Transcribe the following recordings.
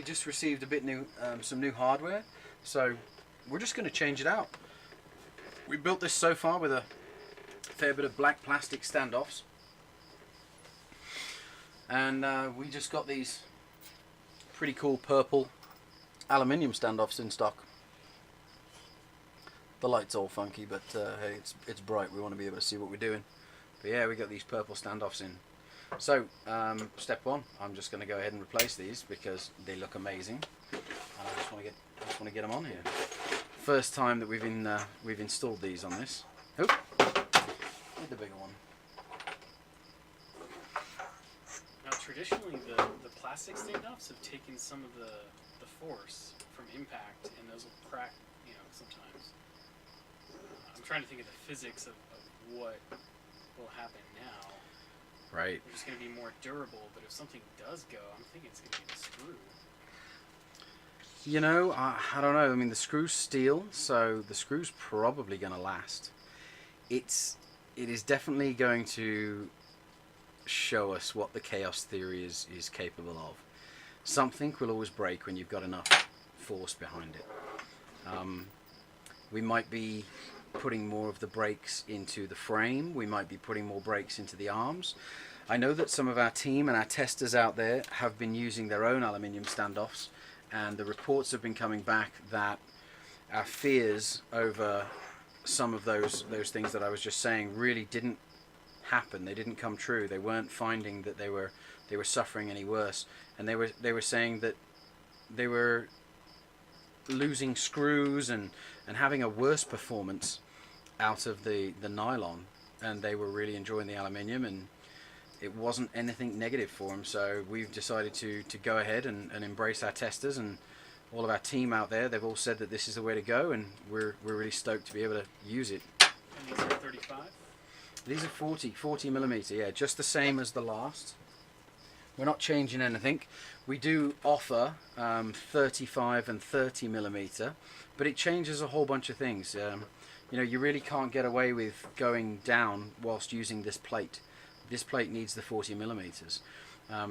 just received a bit new, some new hardware, so we're just going to change it out. We built this so far with a fair bit of black plastic standoffs, and we just got these pretty cool purple aluminium standoffs in stock. The light's all funky, but hey, it's bright. We want to be able to see what we're doing. But yeah, we got these purple standoffs in. So step one, I'm just going to go ahead and replace these because they look amazing, and I just want to get them on here. First time that we've installed these on this. Oh, need the bigger one. Now, traditionally, the plastic standoffs have taken some of the force from impact, and those will crack, you know, sometimes. I'm trying to think of the physics of what will happen now. Right. They're just going to be more durable, but if something does go, I'm thinking it's going to be the screw. You know, I don't know. I mean, the screw's steel, so the screw's probably going to last. It is definitely going to show us what the chaos theory is capable of. Something will always break when you've got enough force behind it. We might be putting more of the brakes into the frame. We might be putting more brakes into the arms. I know that some of our team and our testers out there have been using their own aluminium standoffs, and the reports have been coming back that our fears over some of those things that I was just saying really didn't happen. They didn't come true. They weren't finding that they were suffering any worse, and they were saying that they were losing screws and having a worse performance out of the nylon, and they were really enjoying the aluminium, and it wasn't anything negative for them. So we've decided to go ahead and embrace our testers and all of our team out there. They've all said that this is the way to go, and we're really stoked to be able to use it. And these are 35? These are 40 millimeter, yeah, just the same as the last. We're not changing anything. We do offer 35 and 30 millimeter, but it changes a whole bunch of things. You know, you really can't get away with going down whilst using this plate. This plate needs the 40 millimeters.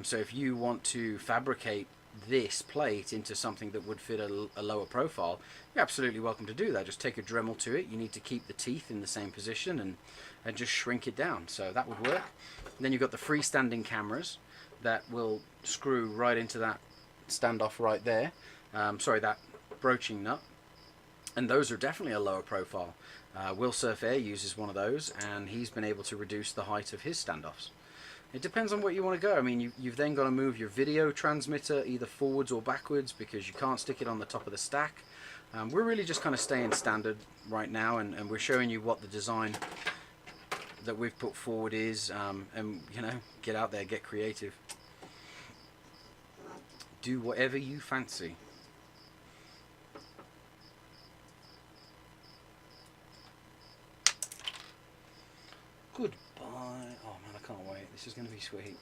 So if you want to fabricate this plate into something that would fit a lower profile, you're absolutely welcome to do that. Just take a Dremel to it. You need to keep the teeth in the same position and just shrink it down. So that would work. And then you've got the freestanding cameras that will screw right into that standoff right there. Sorry, that broaching nut. And those are definitely a lower profile. Will Surf Air uses one of those, and he's been able to reduce the height of his standoffs. It depends on what you want to go. I mean, you've then got to move your video transmitter either forwards or backwards because you can't stick it on the top of the stack. We're really just kind of staying standard right now, and we're showing you what the design that we've put forward is, and you know, get out there, get creative. Do whatever you fancy. Goodbye. Oh man, I can't wait. This is going to be sweet.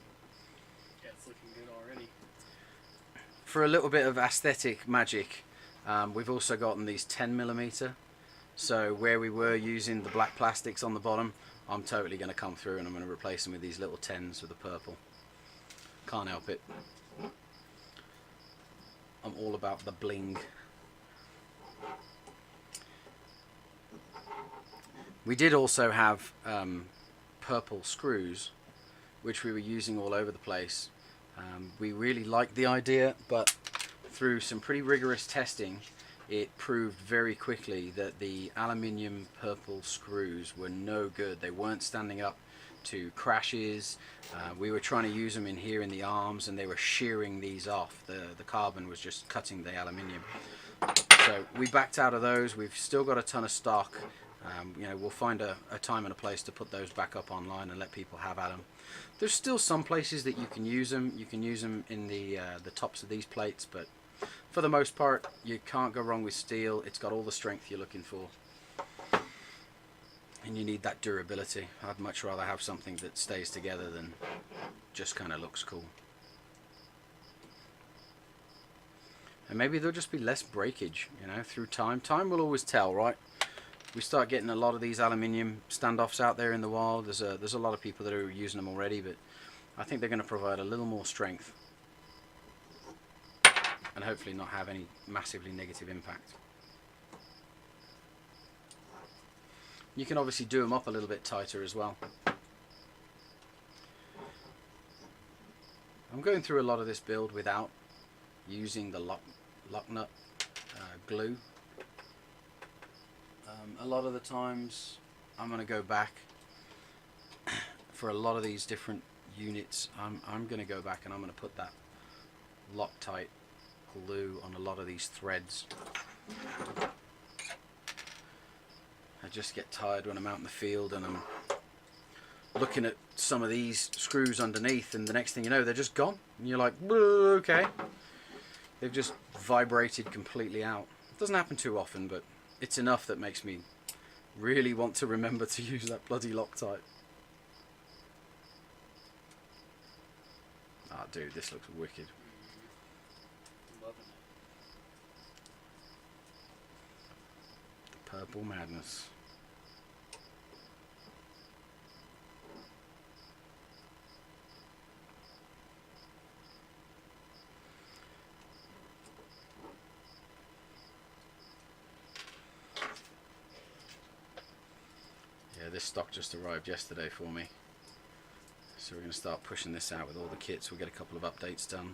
Yeah, it's looking good already. For a little bit of aesthetic magic, we've also gotten these 10 millimeter. So where we were using the black plastics on the bottom, I'm totally going to come through and I'm going to replace them with these little 10s with the purple. Can't help it. I'm all about the bling. We did also have purple screws, which we were using all over the place. We really liked the idea, but through some pretty rigorous testing, it proved very quickly that the aluminium purple screws were no good. They weren't standing up to crashes. We were trying to use them in here in the arms, and they were shearing these off. The carbon was just cutting the aluminium. So we backed out of those. We've still got a ton of stock. You know, we'll find a time and a place to put those back up online and let people have at them. There's still some places that you can use them. You can use them in the tops of these plates, but for the most part, you can't go wrong with steel. It's got all the strength you're looking for, and you need that durability. I'd much rather have something that stays together than just kind of looks cool. And maybe there'll just be less breakage, you know, through time. Time will always tell, right? We start getting a lot of these aluminium standoffs out there in the wild. There's a lot of people that are using them already, but I think they're going to provide a little more strength. and hopefully not have any massively negative impact. You can obviously do them up a little bit tighter as well. I'm going through a lot of this build without using the lock nut glue. A lot of the times I'm going to go back for a lot of these different units. I'm going to go back and I'm going to put that Loctite glue on a lot of these threads. I just get tired when I'm out in the field and I'm looking at some of these screws underneath, and the next thing you know they're just gone and you're like, okay, they've just vibrated completely out. It doesn't happen too often, but it's enough that makes me really want to remember to use that bloody Loctite. Ah, dude, this looks wicked. Loving it. The purple madness. Yeah, this stock just arrived yesterday for me. So we're going to start pushing this out with all the kits. We'll get a couple of updates done.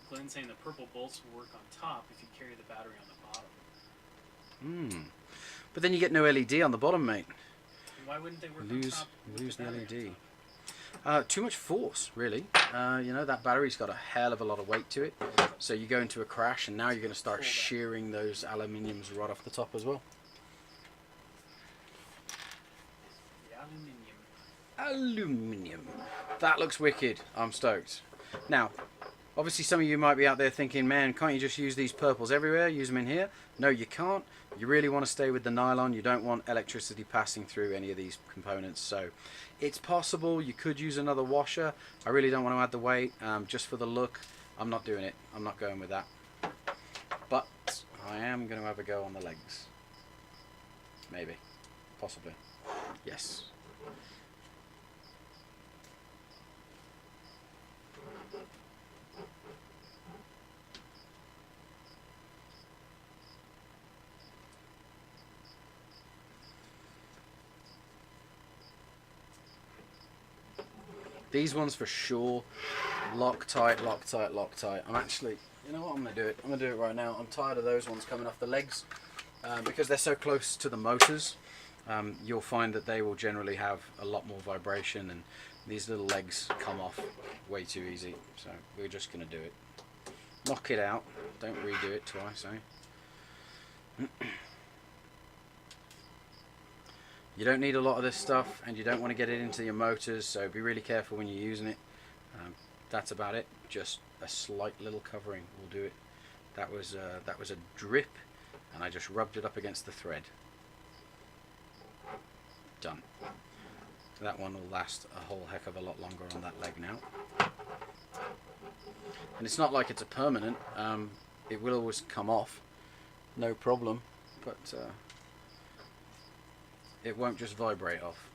Glenn's saying the purple bolts will work on top if you carry the battery on the bottom. But then you get no LED on the bottom, mate. And why wouldn't they work You on lose, top? you with lose the battery on LED. top? Too much force, really. You know, that battery's got a hell of a lot of weight to it. So you go into a crash and now you're going to start shearing those aluminiums right off the top as well. Aluminium. That looks wicked. I'm stoked. Now, obviously some of you might be out there thinking, man, can't you just use these purples everywhere? Use them in here? No, you can't. You really want to stay with the nylon. You don't want electricity passing through any of these components. So it's possible. You could use another washer. I really don't want to add the weight. Just for the look, I'm not doing it. I'm not going with that. But I am going to have a go on the legs. Maybe. Possibly. Yes. These ones for sure, Loctite, Loctite, Loctite. I'm actually, you know what, I'm going to do it. I'm going to do it right now. I'm tired of those ones coming off the legs because they're so close to the motors. You'll find that they will generally have a lot more vibration, and these little legs come off way too easy. So we're just going to do it. Knock it out. Don't redo it twice, eh? You don't need a lot of this stuff, and you don't want to get it into your motors, so be really careful when you're using it. That's about it. Just a slight little covering will do it. That was a drip, and I just rubbed it up against the thread. Done. That one will last a whole heck of a lot longer on that leg now. And it's not like it's a permanent. It will always come off, no problem, but it won't just vibrate off.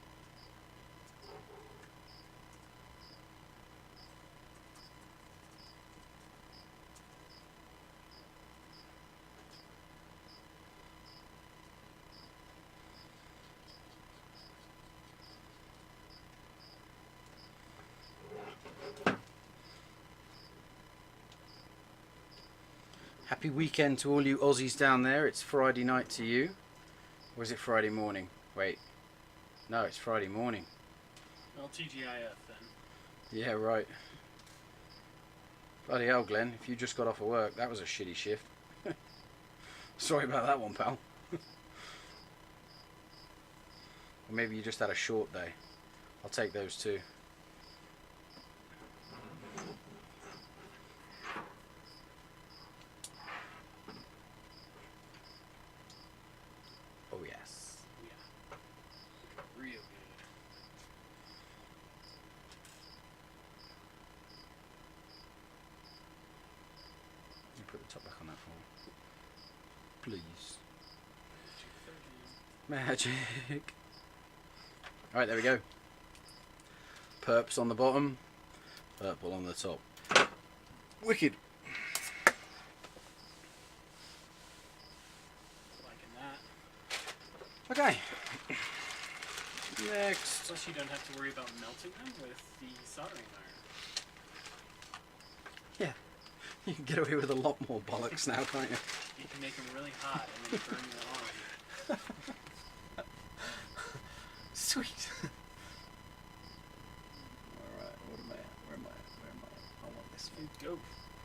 Happy weekend to all you Aussies down there. It's Friday night to you. Or is it Friday morning? Wait. No, it's Friday morning. Well, TGIF then. Yeah, right. Bloody hell, Glenn. If you just got off of work, that was a shitty shift. Sorry about that one, pal. Or maybe you just had a short day. I'll take those too. Oh, yes. Yeah. Real good. You put the top back on that for me. Please. Magic. Alright, there we go. Perps on the bottom. purple on the top. Wicked. Liking that. Okay. Next. Plus, you don't have to worry about melting them with the soldering iron. Yeah. You can get away with a lot more bollocks now, can't you? You can make them really hot and then burn your arm. Sweet. Alright, what am I at? Where am I at? I want this one. Go.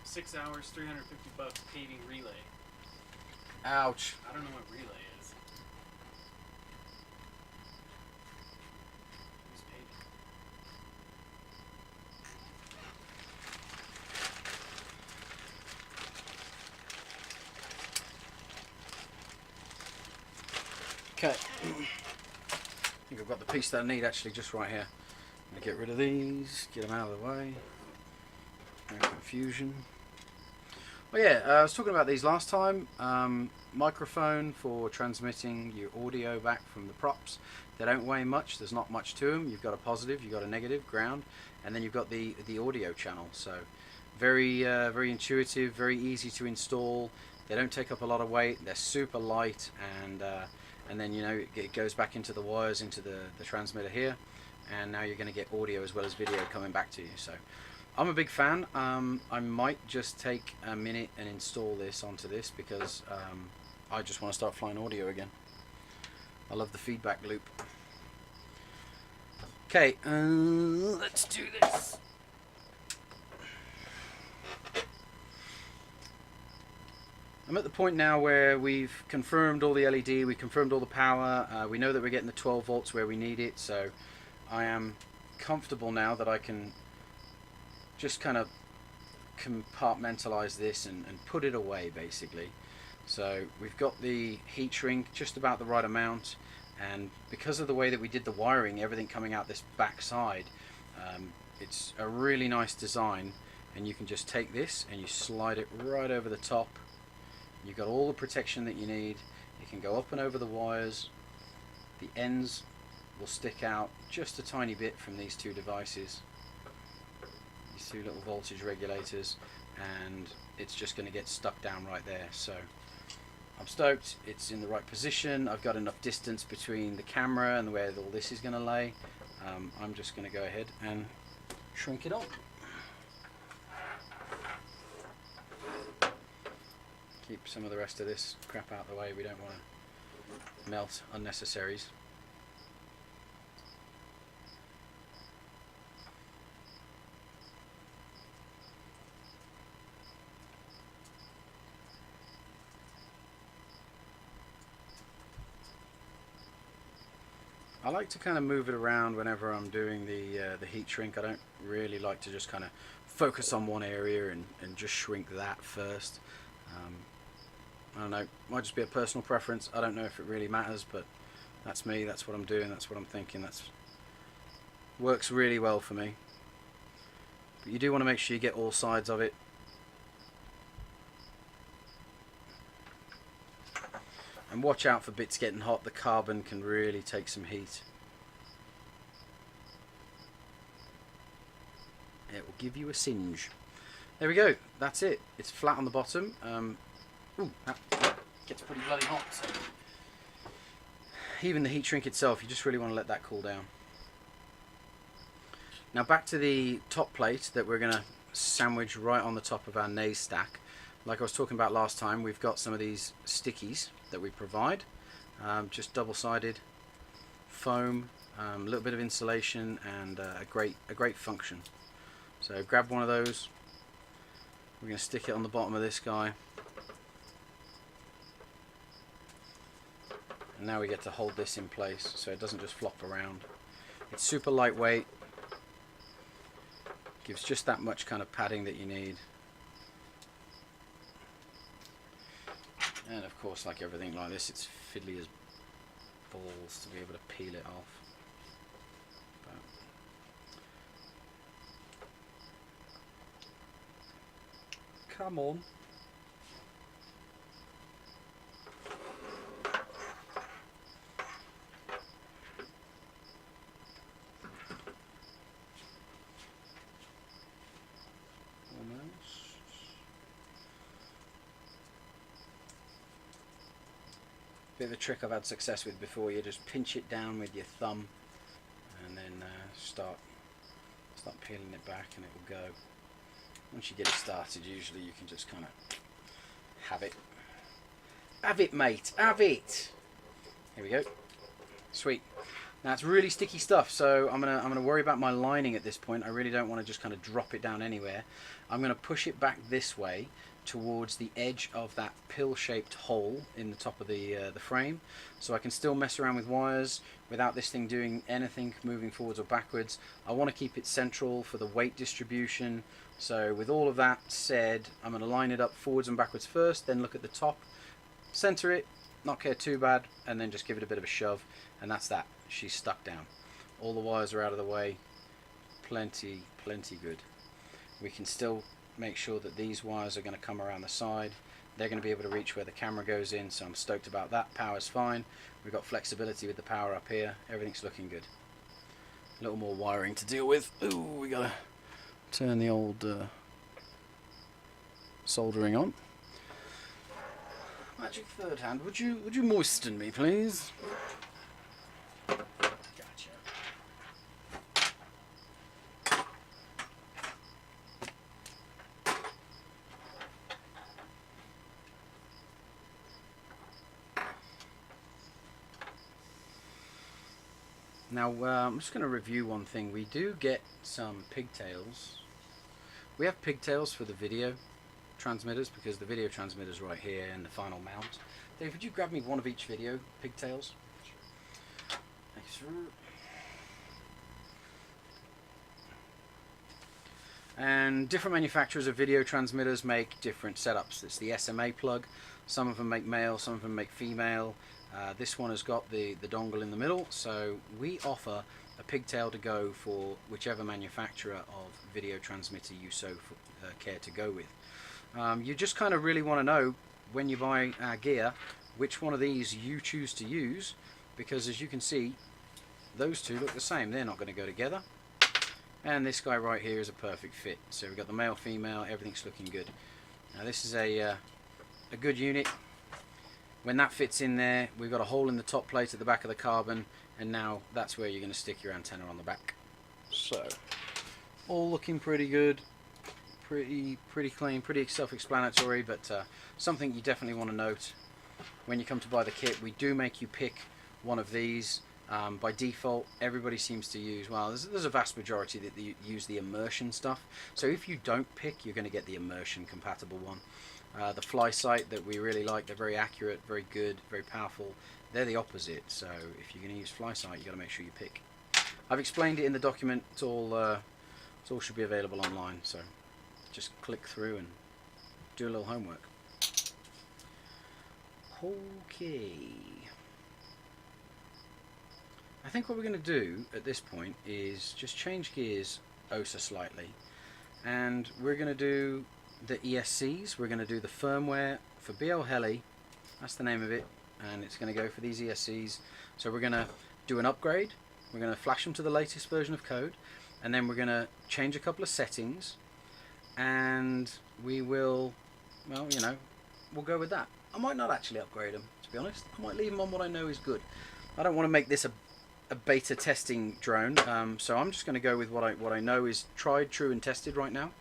6 hours, $350 paving relay. Ouch. I don't know what relay is. Who's paving? Okay. I think I've got the piece that I need actually just right here. I'm going to get rid of these, get them out of the way. No confusion. Well, yeah, I was talking about these last time. Microphone for transmitting your audio back from the props. They don't weigh much. There's not much to them. You've got a positive, you've got a negative, ground, and then you've got the audio channel. So very very intuitive, very easy to install. They don't take up a lot of weight. They're super light, and then you know it goes back into the wires into the transmitter here, and now you're going to get audio as well as video coming back to you. So I'm a big fan. I might just take a minute and install this onto this because I just want to start flying audio again. I love the feedback loop. Okay, let's do this. I'm at the point now where we've confirmed all the LED, we confirmed all the power, we know that we're getting the 12 volts where we need it, so I am comfortable now that I can just kind of compartmentalize this and put it away basically. So we've got the heat shrink just about the right amount, and because of the way that we did the wiring, everything coming out this back side, it's a really nice design, and you can just take this and you slide it right over the top. You've got all the protection that you need. You can go up and over the wires. The ends will stick out just a tiny bit from these two devices, these two little voltage regulators, and it's just going to get stuck down right there. So I'm stoked. It's in the right position. I've got enough distance between the camera and where all this is going to lay. I'm just going to go ahead and shrink it up. Keep some of the rest of this crap out of the way. We don't want to melt unnecessaries. I like to kind of move it around whenever I'm doing the heat shrink. I don't really like to just kind of focus on one area and just shrink that first. I don't know, might just be a personal preference. I don't know if it really matters, but that's me, that's what I'm doing, that's what I'm thinking. That's works really well for me. But you do want to make sure you get all sides of it. And watch out for bits getting hot. The carbon can really take some heat. It will give you a singe. There we go, that's it. It's flat on the bottom. Ooh, that gets pretty bloody hot. So even the heat shrink itself, you just really want to let that cool down. Now back to the top plate that we're going to sandwich right on the top of our naze stack. Like I was talking about last time, we've got some of these stickies that we provide. Just double-sided foam, a little bit of insulation, and a great function. So grab one of those. We're going to stick it on the bottom of this guy. And now we get to hold this in place so it doesn't just flop around. It's super lightweight. Gives just that much kind of padding that you need. And of course, like everything like this, it's fiddly as balls to be able to peel it off. But come on. bit of a trick I've had success with before. You just pinch it down with your thumb and then start peeling it back, and it will go. Once you get it started, usually you can just kind of have it. Have it, mate. Have it. Here we go. Sweet. Now it's really sticky stuff, so I'm gonna worry about my lining at this point. I really don't want to just kind of drop it down anywhere. I'm gonna push it back this way towards the edge of that pill-shaped hole in the top of the frame, so I can still mess around with wires without this thing doing anything moving forwards or backwards. I want to keep it central for the weight distribution. So with all of that said, I'm going to line it up forwards and backwards first, then look at the top, center it, not care too bad, and then just give it a bit of a shove, and that's that. She's stuck down. All the wires are out of the way. Plenty good. We can still make sure that these wires are going to come around the side. They're going to be able to reach where the camera goes in, so I'm stoked about that. Power's fine. We've got flexibility with the power up here. Everything's looking good. A little more wiring to deal with. Ooh, we gotta turn the old soldering on. Magic third hand, would you moisten me, please? Gotcha. Now, I'm just going to review one thing. We do get some pigtails. We have pigtails for the video transmitters because the video transmitter's right here in the final mount. Dave, would you grab me one of each video pigtails? Thanks, sir. And different manufacturers of video transmitters make different setups. It's the SMA plug. Some of them make male, some of them make female. This one has got the dongle in the middle, so we offer a pigtail to go for whichever manufacturer of video transmitter you so care to go with. You just kind of really want to know when you buy our gear which one of these you choose to use, because as you can see, those two look the same. They're not going to go together. And this guy right here is a perfect fit. So we've got the male, female, everything's looking good. Now this is a good unit. When that fits in there, we've got a hole in the top plate at the back of the carbon, and now that's where you're going to stick your antenna on the back. So, all looking pretty good, pretty clean, pretty self-explanatory, but something you definitely want to note when you come to buy the kit. We do make you pick one of these. By default, everybody seems to use, well, there's a vast majority that use the immersion stuff. So if you don't pick, you're going to get the immersion compatible one. The fly sight that we really like, they're very accurate, very good, very powerful. They're the opposite, so if you're going to use fly sight, you've got to make sure you pick. I've explained it in the document. It all should be available online, so just click through and do a little homework. Okay. I think what we're going to do at this point is just change gears oh so slightly, and we're going to do the ESCs. We're going to do the firmware for BL Heli, that's the name of it, and it's going to go for these ESCs. So we're going to do an upgrade, we're going to flash them to the latest version of code, and then we're going to change a couple of settings, and we will, well, you know, we'll go with that. I might not actually upgrade them, to be honest. I might leave them on what I know is good. I don't want to make this a beta testing drone, so I'm just going to go with what I know is tried, true, and tested right now.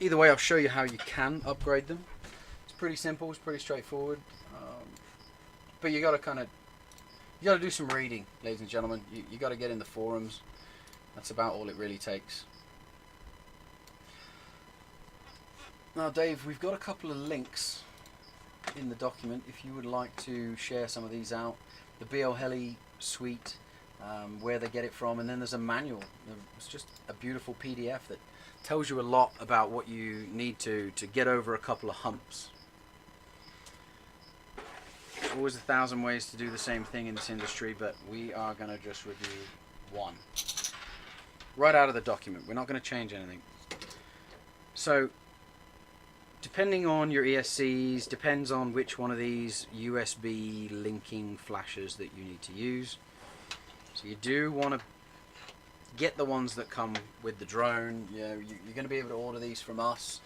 Either way, I'll show you how you can upgrade them. It's pretty simple, it's pretty straightforward, but you got to do some reading, ladies and gentlemen. You got to get in the forums. That's about all it really takes. Now, Dave, we've got a couple of links in the document if you would like to share some of these out. The BL Heli suite, where they get it from, and then there's a manual. It's just a beautiful PDF that tells you a lot about what you need to get over a couple of humps. There's always 1,000 ways to do the same thing in this industry, but we are going to just review one right out of the document. We're not going to change anything. So depending on your ESCs, depends on which one of these USB linking flashes that you need to use. So you do want to get the ones that come with the drone. You know, you're going to be able to order these from us.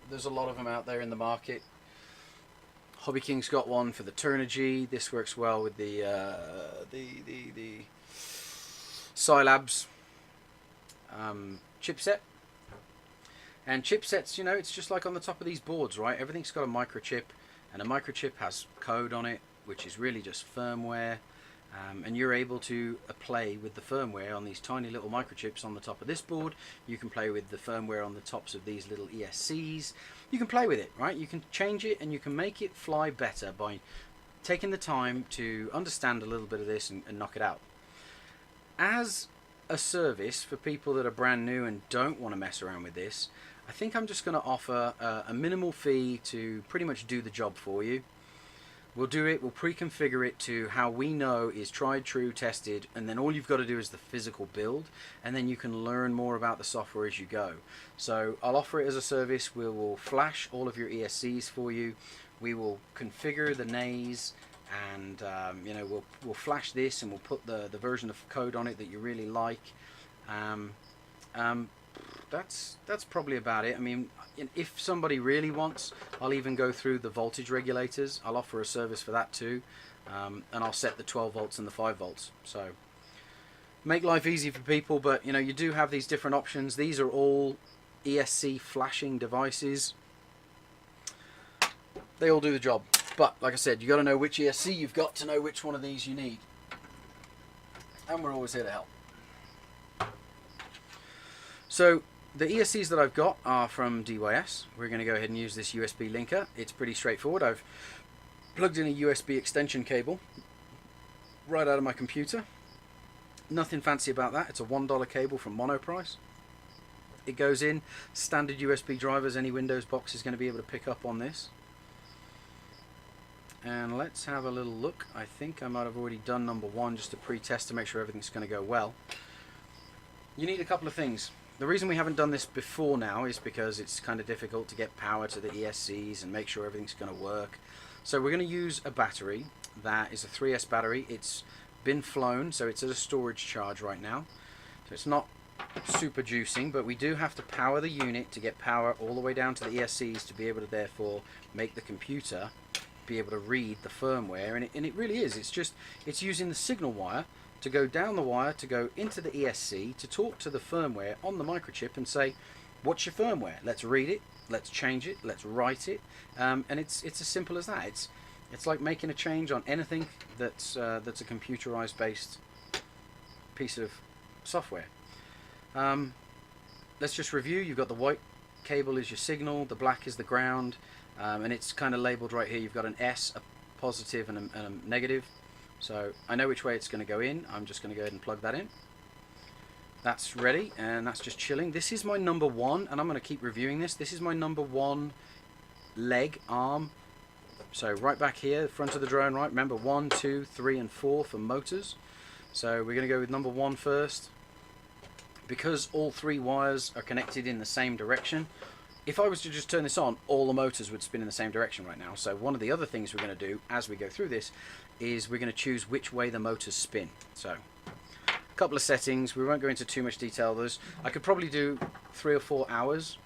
There's a lot of them out there in the market. Hobby King's got one for the Turnigy. This works well with the Scilabs chipset. And chipsets, you know, it's just like on the top of these boards, right? Everything's got a microchip, and a microchip has code on it, which is really just firmware. And you're able to play with the firmware on these tiny little microchips on the top of this board. You can play with the firmware on the tops of these little ESCs. You can play with it, right? You can change it and you can make it fly better by taking the time to understand a little bit of this and knock it out. As a service for people that are brand new and don't want to mess around with this, I think I'm just going to offer a minimal fee to pretty much do the job for you. We'll do it, we'll pre-configure it to how we know is tried, true, tested, and then all you've got to do is the physical build, and then you can learn more about the software as you go. So I'll offer it as a service. We will flash all of your ESCs for you. We will configure the nays, and you know, we'll flash this, and we'll put the version of code on it that you really like. That's probably about it. I mean, if somebody really wants, I'll even go through the voltage regulators. I'll offer a service for that too, and I'll set the 12 volts and the 5 volts. So make life easy for people, but you know, you do have these different options. These are all ESC flashing devices. They all do the job, but like I said, you got to know which ESC you've got to know which one of these you need, and we're always here to help. So the ESCs that I've got are from DYS. We're going to go ahead and use this USB linker. It's pretty straightforward. I've plugged in a USB extension cable right out of my computer. Nothing fancy about that. It's a $1 cable from Monoprice. It goes in. Standard USB drivers. Any Windows box is going to be able to pick up on this. And let's have a little look. I think I might have already done number one just to pre-test to make sure everything's going to go well. You need a couple of things. The reason we haven't done this before now is because it's kind of difficult to get power to the ESCs and make sure everything's going to work. So we're going to use a battery that is a 3S battery. It's been flown, so it's at a storage charge right now. So it's not super juicing, but we do have to power the unit to get power all the way down to the ESCs to be able to therefore make the computer be able to read the firmware. And it really is. It's using the signal wire to go down the wire, to go into the ESC, to talk to the firmware on the microchip and say, what's your firmware? Let's read it, let's change it, let's write it. And it's as simple as that. It's like making a change on anything that's a computerized based piece of software. Let's just review. You've got the white cable is your signal, the black is the ground, and it's kind of labeled right here. You've got an S, a positive and a negative. So I know which way it's going to go in. I'm just going to go ahead and plug that in. That's ready, and that's just chilling. This is my number one, and I'm going to keep reviewing this. This is my number one leg, arm. So right back here, front of the drone, right? Remember 1, 2, 3, and 4 for motors. So we're going to go with number one first. Because all three wires are connected in the same direction, if I was to just turn this on, all the motors would spin in the same direction right now. So one of the other things we're going to do as we go through this is we're going to choose which way the motors spin. So a couple of settings. We won't go into too much detail. I could probably do 3 or 4 hours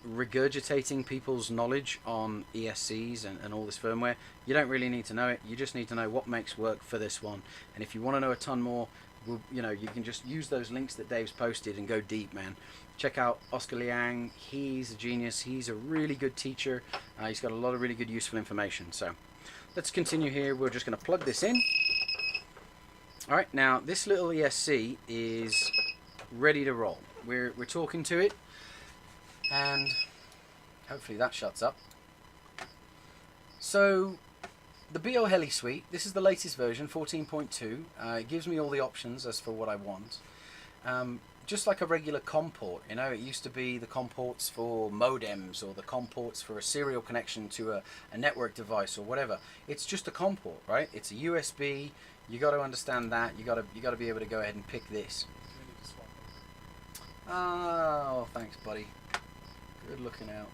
regurgitating people's knowledge on ESCs and all this firmware. You don't really need to know it. You just need to know what makes work for this one. And if you want to know a ton more, you know, you can just use those links that Dave's posted and go deep, man. Check out Oscar Liang. He's a genius. He's a really good teacher. He's got a lot of really good useful information. So let's continue here. We're just going to plug this in. All right, now this little ESC is ready to roll. We're talking to it, and hopefully that shuts up. So the BO Heli Suite, this is the latest version, 14.2. It gives me all the options as for what I want. Just like a regular COM port, you know, it used to be the COM ports for modems or the COM ports for a serial connection to a network device or whatever. It's just a COM port, right? It's a USB. You got to understand that. You got to be able to go ahead and pick this. Oh, thanks, buddy. Good looking out.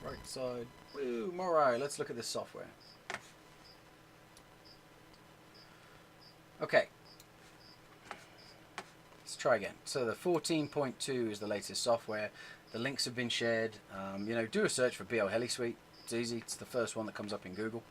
Right side. Woo, alright, let's look at this software. Okay. Let's try again. So the 14.2 is the latest software. The links have been shared. You know, do a search for BO Heli Suite. It's easy. It's the first one that comes up in Google.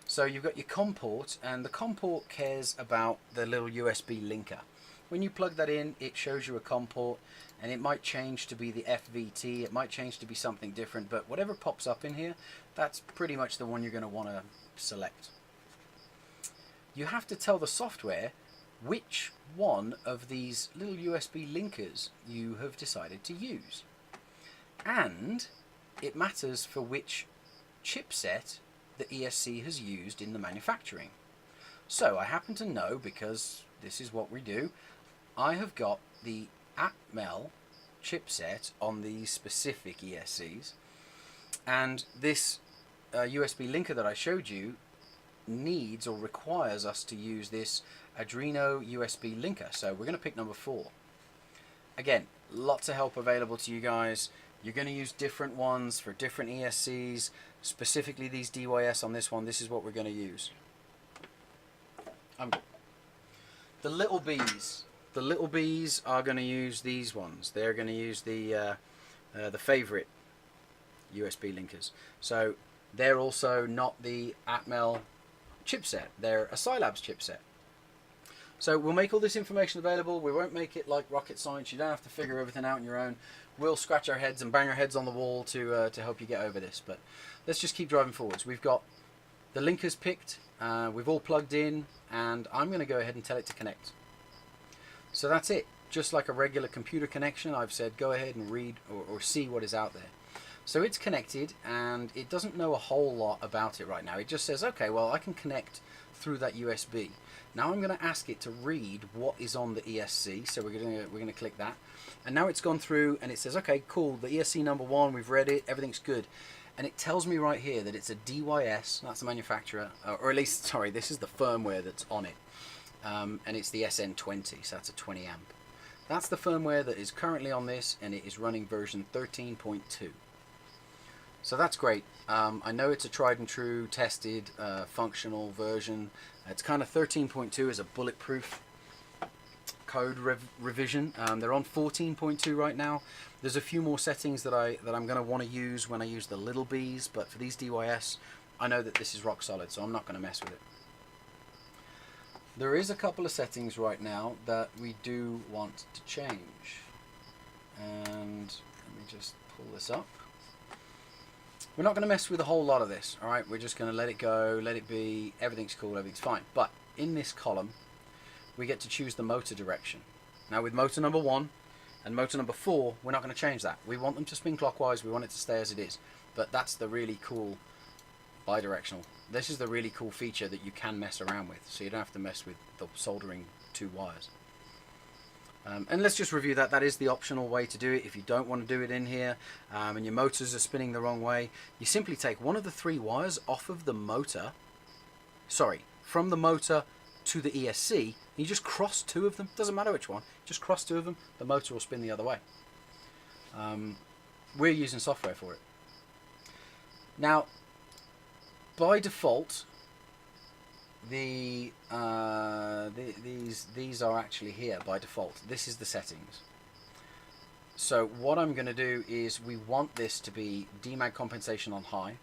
So you've got your COM port, and the COM port cares about the little USB linker. When you plug that in, it shows you a COM port, and it might change to be the FVT, it might change to be something different, but whatever pops up in here, that's pretty much the one you're going to want to select. You have to tell the software which one of these little USB linkers you have decided to use. And it matters for which chipset the ESC has used in the manufacturing. So I happen to know, because this is what we do, I have got the Atmel chipset on these specific ESCs, and this USB linker that I showed you needs or requires us to use this Arduino USB linker. So we're going to pick number 4. Again, lots of help available to you guys. You're going to use different ones for different ESCs. Specifically these DYS on this one, this is what we're going to use. The little bees are going to use these ones. They're going to use the favorite USB linkers. So they're also not the Atmel chipset. They're a Scilabs chipset. So we'll make all this information available. We won't make it like rocket science. You don't have to figure everything out on your own. We'll scratch our heads and bang our heads on the wall to help you get over this. But let's just keep driving forwards. We've got the linkers picked. We've all plugged in, and I'm going to go ahead and tell it to connect. So that's it. Just like a regular computer connection, I've said go ahead and read or see what is out there. So it's connected, and it doesn't know a whole lot about it right now. It just says, okay, well, I can connect through that USB. Now I'm going to ask it to read what is on the ESC. So we're going to click that. And now it's gone through, and it says, okay, cool, the ESC number 1, we've read it, everything's good. And it tells me right here that it's a DYS, that's the manufacturer, or at least, sorry, this is the firmware that's on it. And it's the SN20, so that's a 20 amp. That's the firmware that is currently on this, and it is running version 13.2. So that's great. I know it's a tried and true, tested, functional version. It's kind of 13.2 is a bulletproof code revision. They're on 14.2 right now. There's a few more settings that I'm going to want to use when I use the little bees, but for these DYS, I know that this is rock solid, so I'm not going to mess with it. There is a couple of settings right now that we do want to change. And let me just pull this up. We're not going to mess with a whole lot of this, alright? We're just going to let it go, let it be, everything's cool, everything's fine. But in this column, we get to choose the motor direction. Now with motor number 1 and motor number 4, we're not going to change that. We want them to spin clockwise, we want it to stay as it is. But that's the really cool bidirectional. This is the really cool feature that you can mess around with, so you don't have to mess with the soldering 2 wires. And let's just review that. That is the optional way to do it. If you don't want to do it in here and your motors are spinning the wrong way, you simply take one of the 3 wires off of the motor, from the motor to the ESC, and you just cross 2 of them. Doesn't matter which one, just cross 2 of them, the motor will spin the other way. We're using software for it. Now, by default, these are actually here by default. This is the settings. So what I'm going to do is we want this to be demag compensation on high,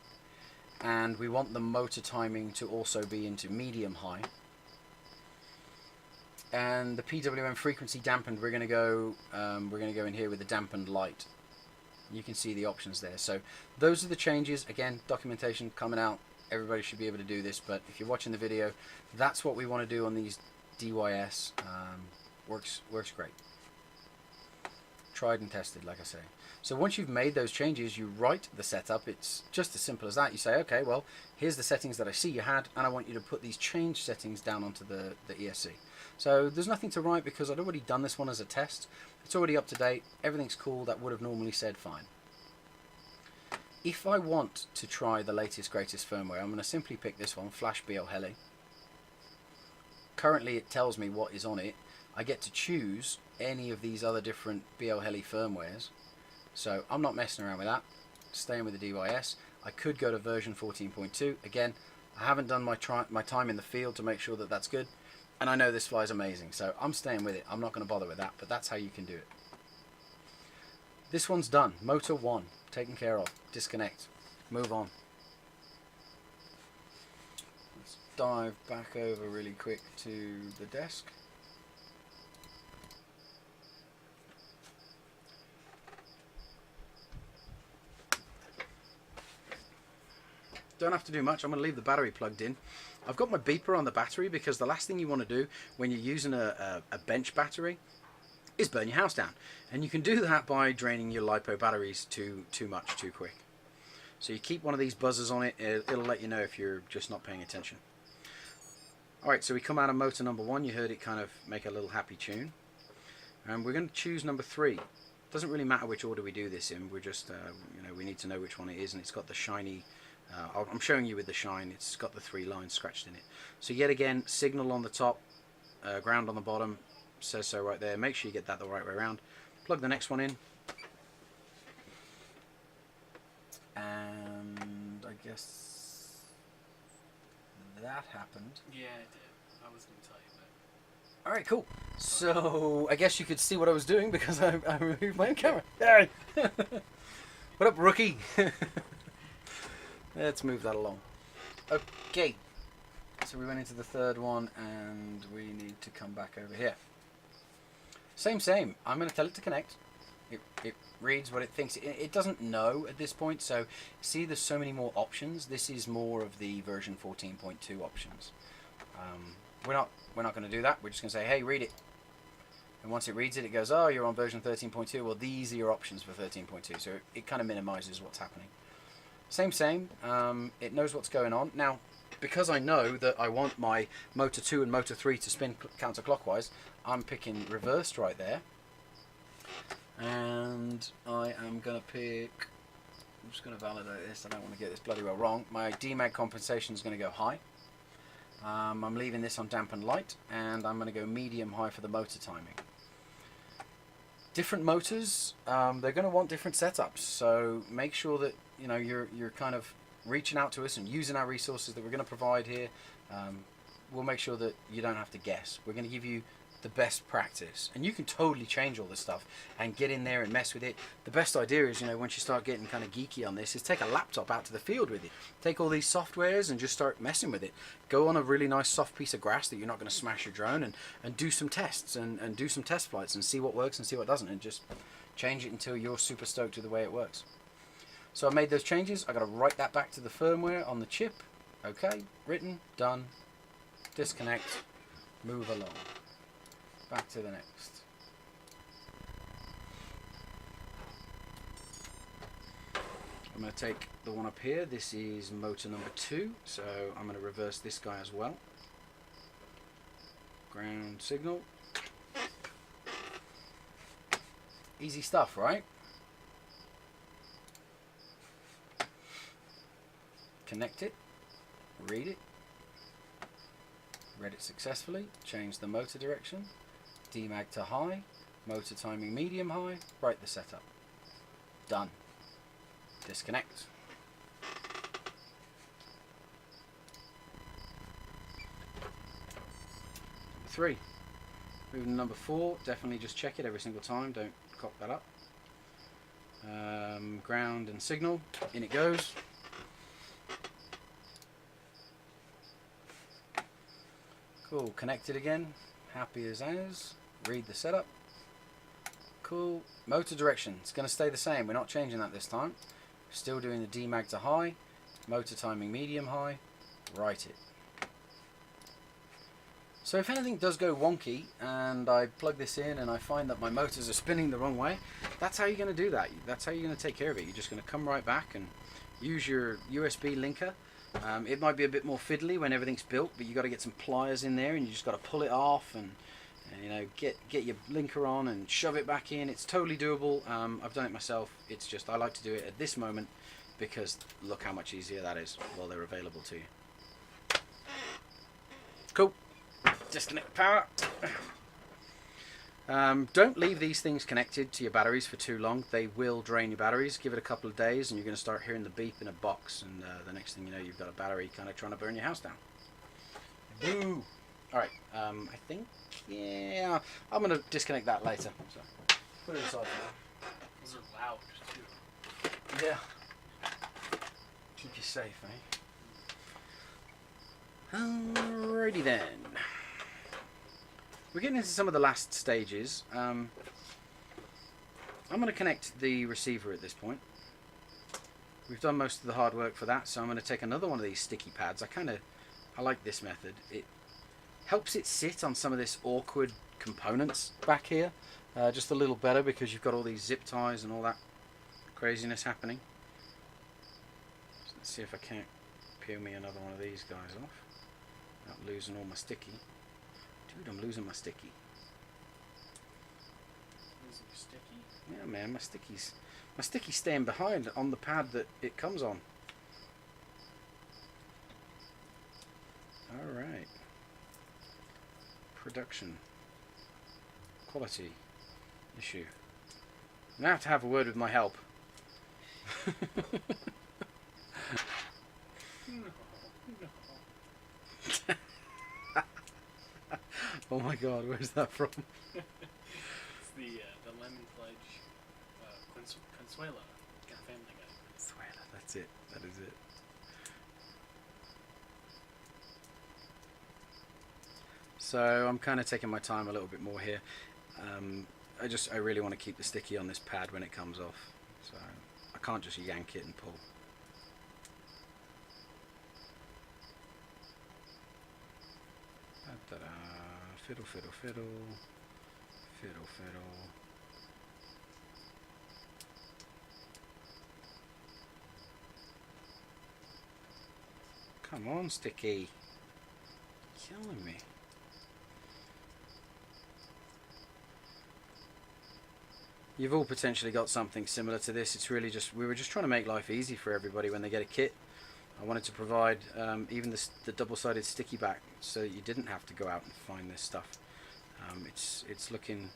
and we want the motor timing to also be into medium high, and the PWM frequency dampened, we're going to go in here with the dampened light. You can see the options there. So those are the changes. Again, documentation coming out. Everybody should be able to do this, but if you're watching the video, that's what we want to do on these DYS. Works great. Tried and tested, like I say. So once you've made those changes, you write the setup. It's just as simple as that. You say, okay, well, here's the settings that I see you had, and I want you to put these change settings down onto the ESC. So there's nothing to write because I'd already done this one as a test. It's already up to date. Everything's cool. That would have normally said fine. If I want to try the latest, greatest firmware, I'm going to simply pick this one, Flash BL Heli. Currently it tells me what is on it. I get to choose any of these other different BL Heli firmwares. So I'm not messing around with that. Staying with the DYS. I could go to version 14.2. Again, I haven't done my time in the field to make sure that that's good. And I know this flies amazing, so I'm staying with it. I'm not going to bother with that, but that's how you can do it. This one's done. Motor 1. Taken care of. Disconnect. Move on. dive back over really quick to the desk. Don't have to do much. I'm going to leave the battery plugged in. I've got my beeper on the battery because the last thing you want to do when you're using a bench battery is burn your house down. And you can do that by draining your LiPo batteries too much, too quick. So you keep one of these buzzers on it, it'll let you know if you're just not paying attention. Alright, so we come out of motor number 1, you heard it kind of make a little happy tune. And we're going to choose number 3. Doesn't really matter which order we do this in, we're just, you know, we need to know which one it is, and it's got the shiny, I'm showing you with the shine, it's got the 3 lines scratched in it. So yet again, signal on the top, ground on the bottom, says so right there. Make sure you get that the right way around. Plug the next one in. And I guess that happened. Yeah, it did. I was going to tell you, but... Alright, cool. So, I guess you could see what I was doing because I removed my own camera. Hey! What up, rookie? Let's move that along. Okay. So we went into the third one and we need to come back over here. Same. I'm going to tell it to connect. It reads what it thinks. It doesn't know at this point, so see there's so many more options. This is more of the version 14.2 options. We're not going to do that. We're just going to say, hey, read it. And once it reads it, it goes, oh, you're on version 13.2. Well, these are your options for 13.2. So it kind of minimizes what's happening. Same. It knows what's going on. Now, because I know that I want my motor 2 and motor 3 to spin counterclockwise, I'm picking reversed right there. And I am going to pick, I'm just going to validate this, I don't want to get this bloody well wrong. My demag compensation is going to go high. I'm leaving this on dampen light, and I'm going to go medium high for the motor timing. Different motors, they're going to want different setups, so make sure that you know you're kind of reaching out to us and using our resources that we're going to provide here. We'll make sure that you don't have to guess. We're going to give you the best practice, and you can totally change all this stuff and get in there and mess with it. The best idea is, you know, once you start getting kind of geeky on this, is take a laptop out to the field with you. Take all these softwares and just start messing with it. Go on a really nice soft piece of grass that you're not going to smash your drone, and do some tests and do some test flights and see what works and see what doesn't, and just change it until you're super stoked with the way it works. So I made those changes. I got to write that back to the firmware on the chip. Okay, written, done. Disconnect, move along. Back to the next. I'm going to take the one up here. This is motor number 2, so I'm going to reverse this guy as well. Ground signal. Easy stuff, right? Connect it, read it, read it successfully, change the motor direction, demag to high, motor timing medium high, write the setup. Done. Disconnect. Number 3. Moving to number 4, definitely just check it every single time, don't cock that up. Ground and signal, in it goes. Cool, connected again, happy as ours. Read the setup. Cool. Motor direction, it's going to stay the same, we're not changing that this time. Still doing the demag to high, motor timing medium high, write it. So if anything does go wonky and I plug this in and I find that my motors are spinning the wrong way, that's how you're going to do that. That's how you're going to take care of it. You're just going to come right back and use your USB linker. It might be a bit more fiddly when everything's built, but you got to get some pliers in there and you just got to pull it off and you know, get your linker on and shove it back in. It's totally doable. I've done it myself. It's just I like to do it at this moment because look how much easier that is while they're available to you. Cool. Disconnect power. Don't leave these things connected to your batteries for too long. They will drain your batteries. Give it a couple of days and you're going to start hearing the beep in a box, and the next thing you know you've got a battery kind of trying to burn your house down. Boo! Alright, I think, yeah, I'm going to disconnect that later. So put it aside for now. Those are loud too. Yeah. Keep you safe, eh? Alrighty then. We're getting into some of the last stages. I'm going to connect the receiver at this point. We've done most of the hard work for that, so I'm going to take another one of these sticky pads. I like this method. It helps it sit on some of this awkward components back here just a little better, because you've got all these zip ties and all that craziness happening. So let's see if I can't peel me another one of these guys off without losing all my sticky. Dude, I'm losing my sticky. Losing your sticky? Yeah, man, my sticky's staying behind on the pad that it comes on. Alright. Production. Quality. Issue. I'm going to have a word with my help. No. Oh my god, where's that from? It's the lemon pledge Consuela kind of family guy. Consuela, that's it. That is it. So I'm kind of taking my time a little bit more here. I really want to keep the sticky on this pad when it comes off, so I can't just yank it and pull. Da-da-da. Fiddle, fiddle, fiddle. Fiddle, fiddle. Come on, sticky. Killing me. You've all potentially got something similar to this. It's really just, we were just trying to make life easy for everybody when they get a kit. I wanted to provide even the double-sided sticky back so that you didn't have to go out and find this stuff. It's looking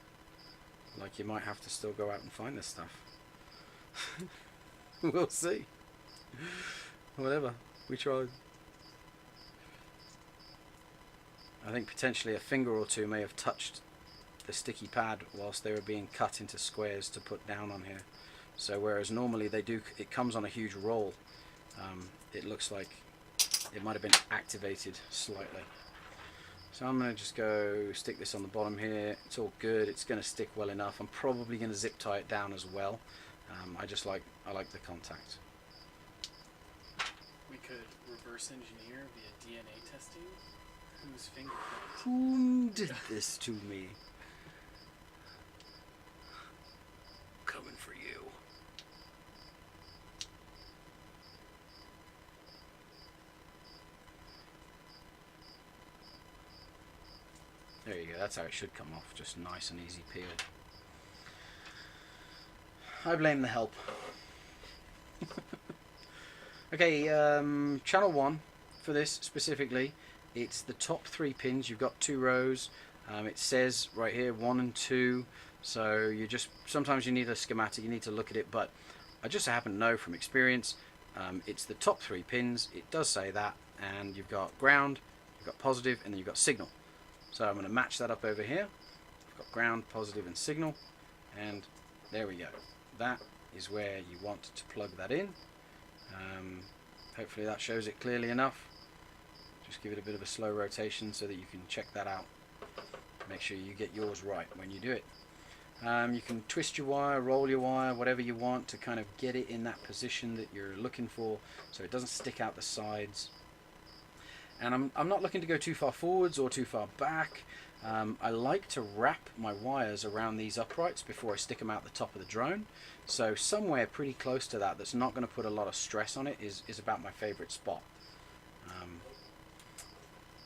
like you might have to still go out and find this stuff. We'll see. Whatever. We tried. I think potentially a finger or two may have touched the sticky pad whilst they were being cut into squares to put down on here. So whereas normally it comes on a huge roll, it looks like it might have been activated slightly. So I'm going to just go stick this on the bottom here. It's all good. It's going to stick well enough. I'm probably going to zip tie it down as well. I like the contact. We could reverse engineer via DNA testing whose fingerprint. Who did this to me? Coming for you. There you go, that's how it should come off, just nice and easy peel. I blame the help. Okay, channel 1 for this specifically, it's the top 3 pins. You've got 2 rows. It says right here 1 and 2, so sometimes you need a schematic, you need to look at it, but I just happen to know from experience it's the top 3 pins. It does say that, and you've got ground, you've got positive, and then you've got signal. So I'm going to match that up over here. I've got ground, positive, and signal, and there we go. That is where you want to plug that in. Hopefully that shows it clearly enough. Just give it a bit of a slow rotation so that you can check that out. Make sure you get yours right when you do it. You can twist your wire, roll your wire, whatever you want to kind of get it in that position that you're looking for so it doesn't stick out the sides. And I'm not looking to go too far forwards or too far back. I like to wrap my wires around these uprights before I stick them out the top of the drone. So somewhere pretty close to that's not going to put a lot of stress on it is about my favorite spot.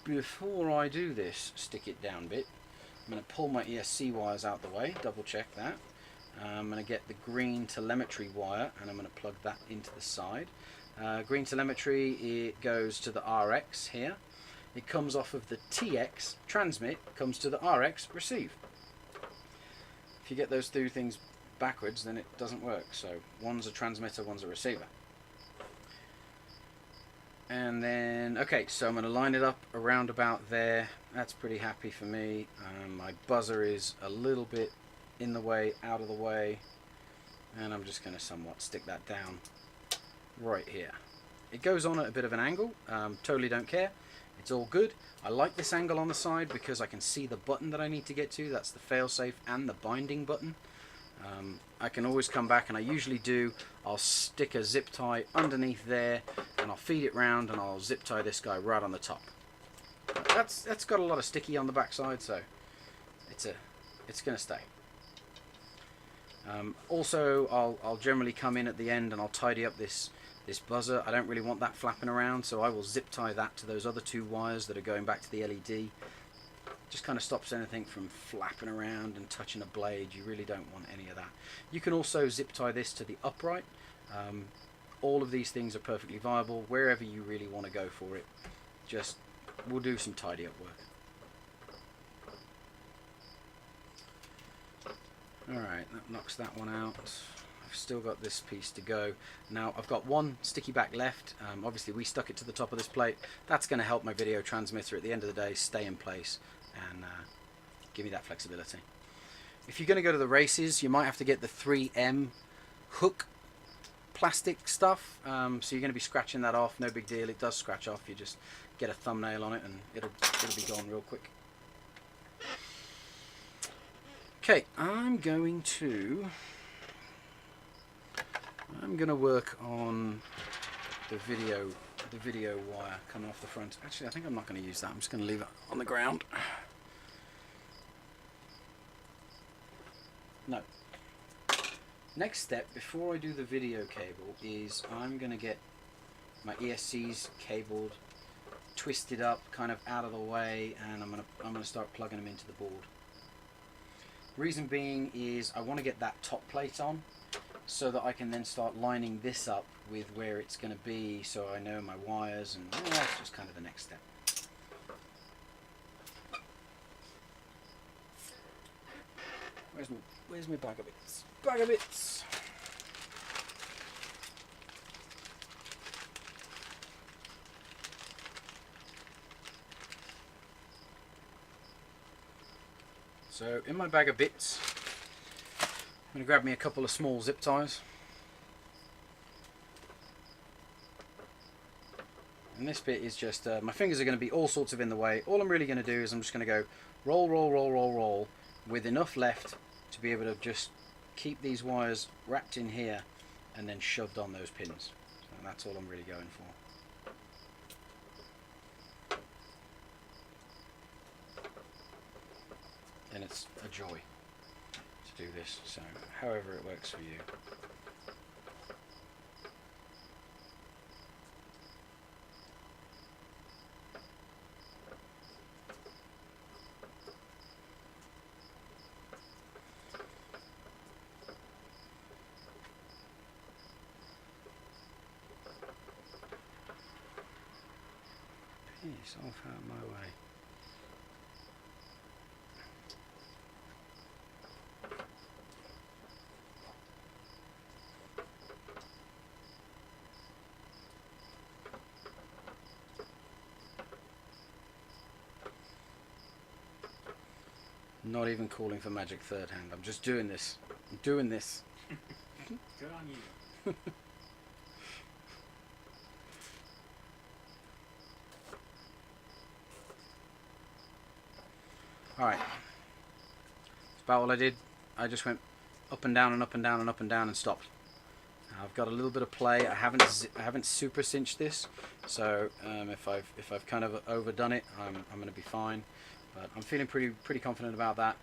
Before I do this stick it down bit, I'm going to pull my ESC wires out the way, double check that. I'm going to get the green telemetry wire and I'm going to plug that into the side. Green telemetry, it goes to the RX here. It comes off of the TX transmit, comes to the RX receive. If you get those two things backwards, then it doesn't work. So one's a transmitter, one's a receiver. And then, okay, so I'm going to line it up around about there. That's pretty happy for me. My buzzer is a little bit in the way, out of the way. And I'm just going to somewhat stick that down right here. It goes on at a bit of an angle, totally don't care. It's all good. I like this angle on the side because I can see the button that I need to get to. That's the failsafe and the binding button. I can always come back, and I usually do. I'll stick a zip tie underneath there, and I'll feed it round, and I'll zip tie this guy right on the top. That's got a lot of sticky on the backside, so it's going to stay. Also, I'll generally come in at the end and I'll tidy up this buzzer. I don't really want that flapping around, so I will zip tie that to those other 2 wires that are going back to the LED. Just kind of stops anything from flapping around and touching a blade. You really don't want any of that. You can also zip tie this to the upright. All of these things are perfectly viable wherever you really want to go for it. Just, we'll do some tidy up work. Alright, that knocks that one out. I've still got this piece to go. Now I've got one sticky back left. Obviously we stuck it to the top of this plate. That's going to help my video transmitter at the end of the day stay in place and give me that flexibility. If you're going to go to the races, you might have to get the 3M hook plastic stuff. So you're going to be scratching that off. No big deal. It does scratch off. You just get a thumbnail on it and it'll be gone real quick. Okay, I'm going to work on the video wire coming off the front. Actually, I think I'm not going to use that. I'm just going to leave it on the ground. No. Next step, before I do the video cable, is I'm going to get my ESCs cabled, twisted up, kind of out of the way, and I'm going to start plugging them into the board. Reason being is I want to get that top plate on so that I can then start lining this up with where it's going to be, so I know my wires, and that's just kind of the next step. Where's my bag of bits? Bag of bits! So in my bag of bits, I'm going to grab me a couple of small zip ties. And this bit is just, my fingers are going to be all sorts of in the way. All I'm really going to do is I'm just going to go roll, roll, roll, roll, roll, with enough left to be able to just keep these wires wrapped in here and then shoved on those pins. So that's all I'm really going for. And it's a joy to do this, so however it works for you. Piss off out of my way. Not even calling for magic third hand. I'm just doing this. I'm doing this. Good on you. Alright. That's about all I did. I just went up and down and up and down and up and down and stopped. Now I've got a little bit of play. I haven't super cinched this, so if I've kind of overdone it, I'm going to be fine. But I'm feeling pretty confident about that.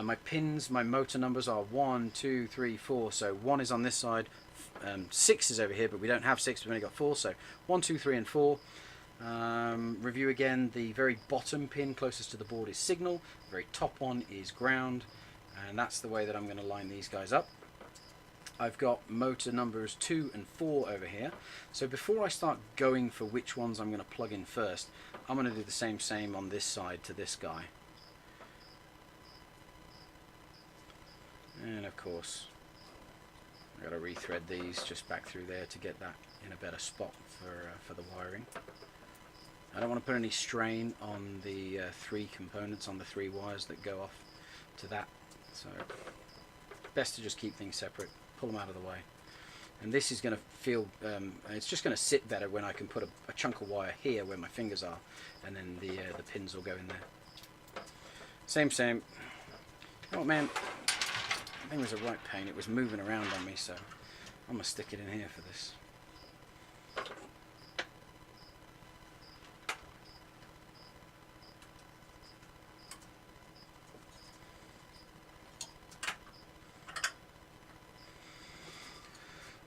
My pins, my motor numbers are 1, 2, 3, 4. So 1 is on this side, 6 is over here, but we don't have 6. We've only got 4. So 1, 2, 3, and 4. Review again. The very bottom pin closest to the board is signal. The very top one is ground, and that's the way that I'm going to line these guys up. I've got motor numbers 2 and 4 over here. So before I start going for which ones I'm going to plug in first, I'm going to do the same on this side to this guy. And of course, I've got to rethread these just back through there to get that in a better spot for the wiring. I don't want to put any strain on the 3 components, on the 3 wires that go off to that. So best to just keep things separate, pull them out of the way. And this is going to feel, it's just going to sit better when I can put a chunk of wire here where my fingers are, and then the pins will go in there. Same. Oh man, I think it was a right pain. It was moving around on me, so I'm going to stick it in here for this.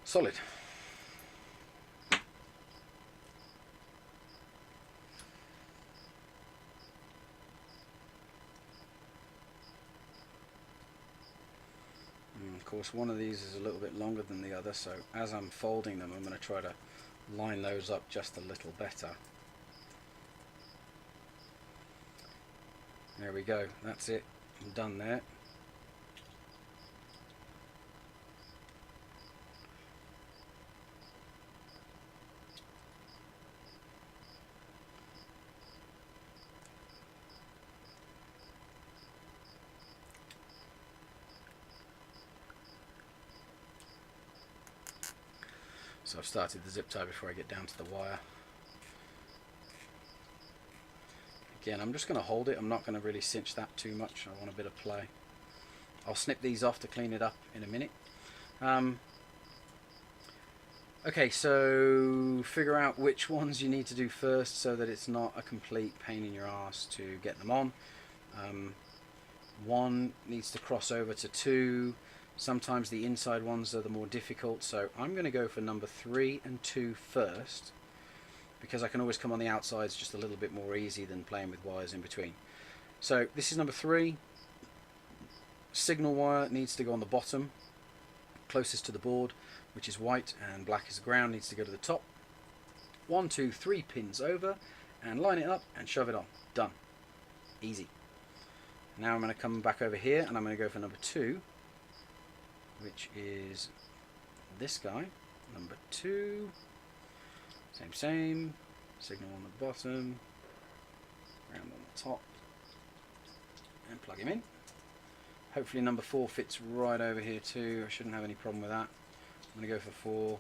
Solid. And of course, one of these is a little bit longer than the other, so as I'm folding them, I'm going to try to line those up just a little better. There we go. That's it. I'm done there. So I've started the zip tie before I get down to the wire. Again, I'm just going to hold it. I'm not going to really cinch that too much. I want a bit of play. I'll snip these off to clean it up in a minute. Okay, so figure out which ones you need to do first so that it's not a complete pain in your ass to get them on. One needs to cross over to two. Sometimes the inside ones are the more difficult, so I'm going to go for number 3 and 2 first, because I can always come on the outsides just a little bit more easy than playing with wires in between. So this is number 3. Signal wire needs to go on the bottom, closest to the board, which is white, and black is the ground, needs to go to the top. 1, 2, 3 pins over, and line it up and shove it on. Done. Easy. Now I'm going to come back over here, and I'm going to go for number 2, which is this guy, number 2. Same, signal on the bottom, ground on the top, and plug him in. Hopefully number 4 fits right over here too. I shouldn't have any problem with that. I'm going to go for 4.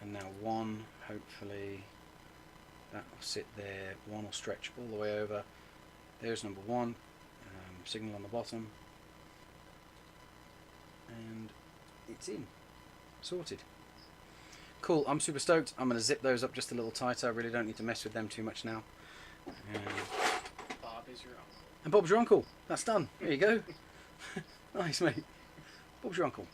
And now 1, hopefully that will sit there. 1 will stretch all the way over. There's number 1, signal on the bottom, and it's in. Sorted. Cool, I'm super stoked. I'm going to zip those up just a little tighter. I really don't need to mess with them too much now. Bob is your uncle. And Bob's your uncle. That's done. There you go. Nice, mate. Bob's your uncle.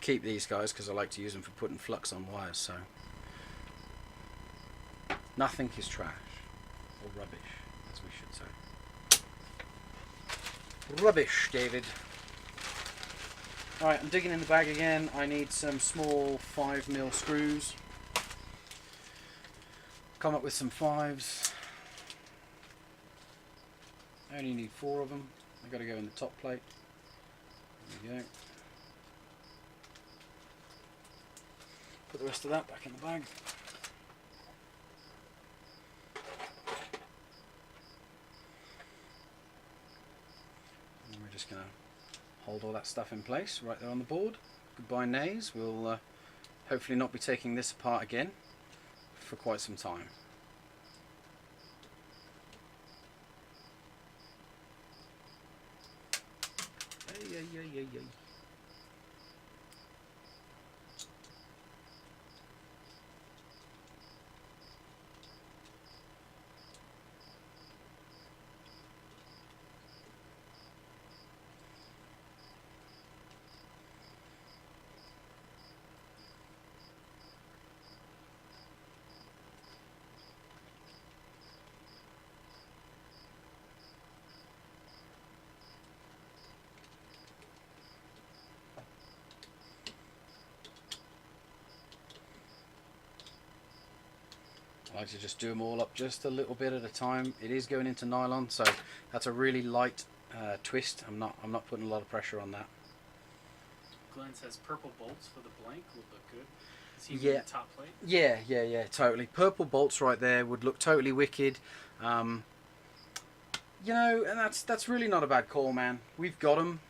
Keep these guys because I like to use them for putting flux on wires, so nothing is trash or rubbish, as we should say. Rubbish, David. Alright, I'm digging in the bag again. I need some small 5mm screws. Come up with some 5s. I only need 4 of them. I've got to go in the top plate. There we go. Put the rest of that back in the bag. And we're just going to hold all that stuff in place right there on the board. Goodbye nays. We'll hopefully not be taking this apart again for quite some time. Hey. I like to just do them all up just a little bit at a time. It is going into nylon, so that's a really light twist. I'm not putting a lot of pressure on that. Glenn says purple bolts for the blank would look good. Is he Yeah. the top plate? Yeah, totally. Purple bolts right there would look totally wicked. You know, and that's really not a bad call, man. We've got them.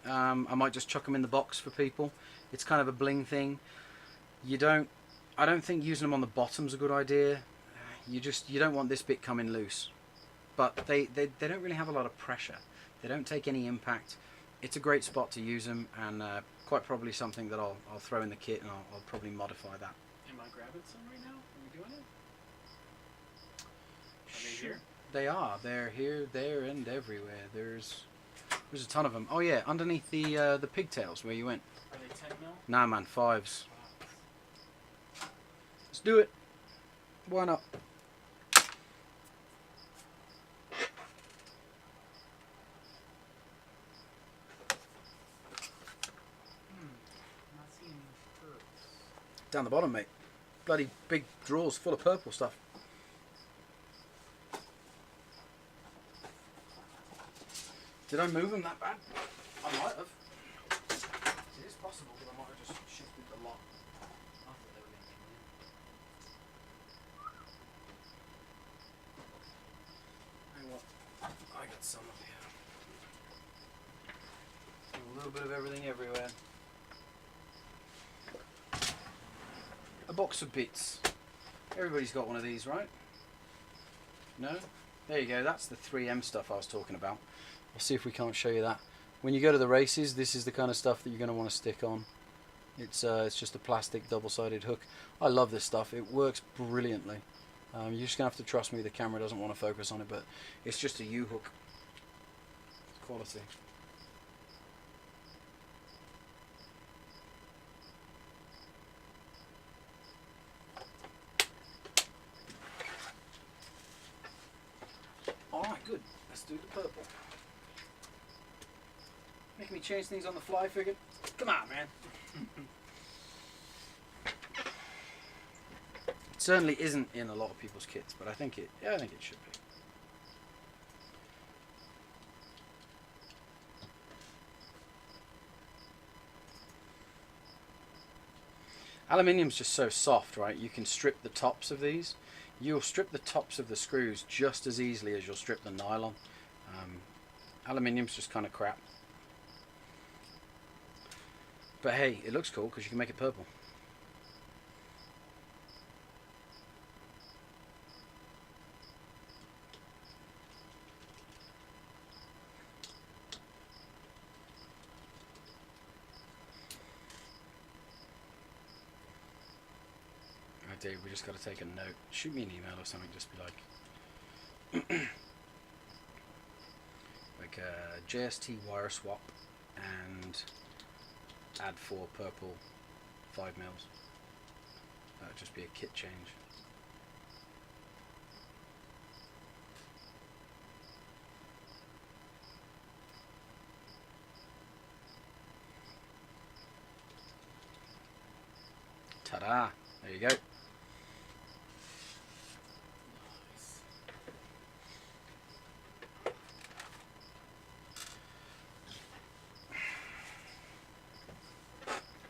I might just chuck them in the box for people. It's kind of a bling thing. I don't think using them on the bottom's a good idea. You don't want this bit coming loose. But they don't really have a lot of pressure. They don't take any impact. It's a great spot to use them, and quite probably something that I'll throw in the kit, and I'll probably modify that. Am I grabbing some right now? Are we doing it? Are they Sure. here? They are. They're here, there, and everywhere. There's a ton of them. Oh yeah, underneath the pigtails where you went. Are they 10 mil? Nah, man, 5s. Wow. Let's do it. Why not? I'm not seeing any pearls. Down the bottom, mate. Bloody big drawers full of purple stuff. Did I move them that bad? I might have. It is possible that I might have just shifted the lot. I thought they were going to come in. Hang on. I got some of here. A little bit of everything everywhere. A box of bits. Everybody's got one of these, right? No? There you go. That's the 3M stuff I was talking about. I'll see if we can't show you that. When you go to the races, this is the kind of stuff that you're going to want to stick on. It's just a plastic double-sided hook. I love this stuff. It works brilliantly. You're just going to have to trust me. The camera doesn't want to focus on it, but it's just a U-hook. Quality. Alright, good. Let's do the purple. Making me change things on the fly, figured. Come on, man. It certainly isn't in a lot of people's kits, but I think it should be. Aluminium's just so soft, right? You can strip the tops of these. You'll strip the tops of the screws just as easily as you'll strip the nylon. Aluminium's just kind of crap. But hey, it looks cool because you can make it purple. Right, Dave, we just got to take a note. Shoot me an email or something, just be like... like a JST wire swap and add 4 purple 5 mils. That would just be a kit change. Ta-da! There you go. Nice.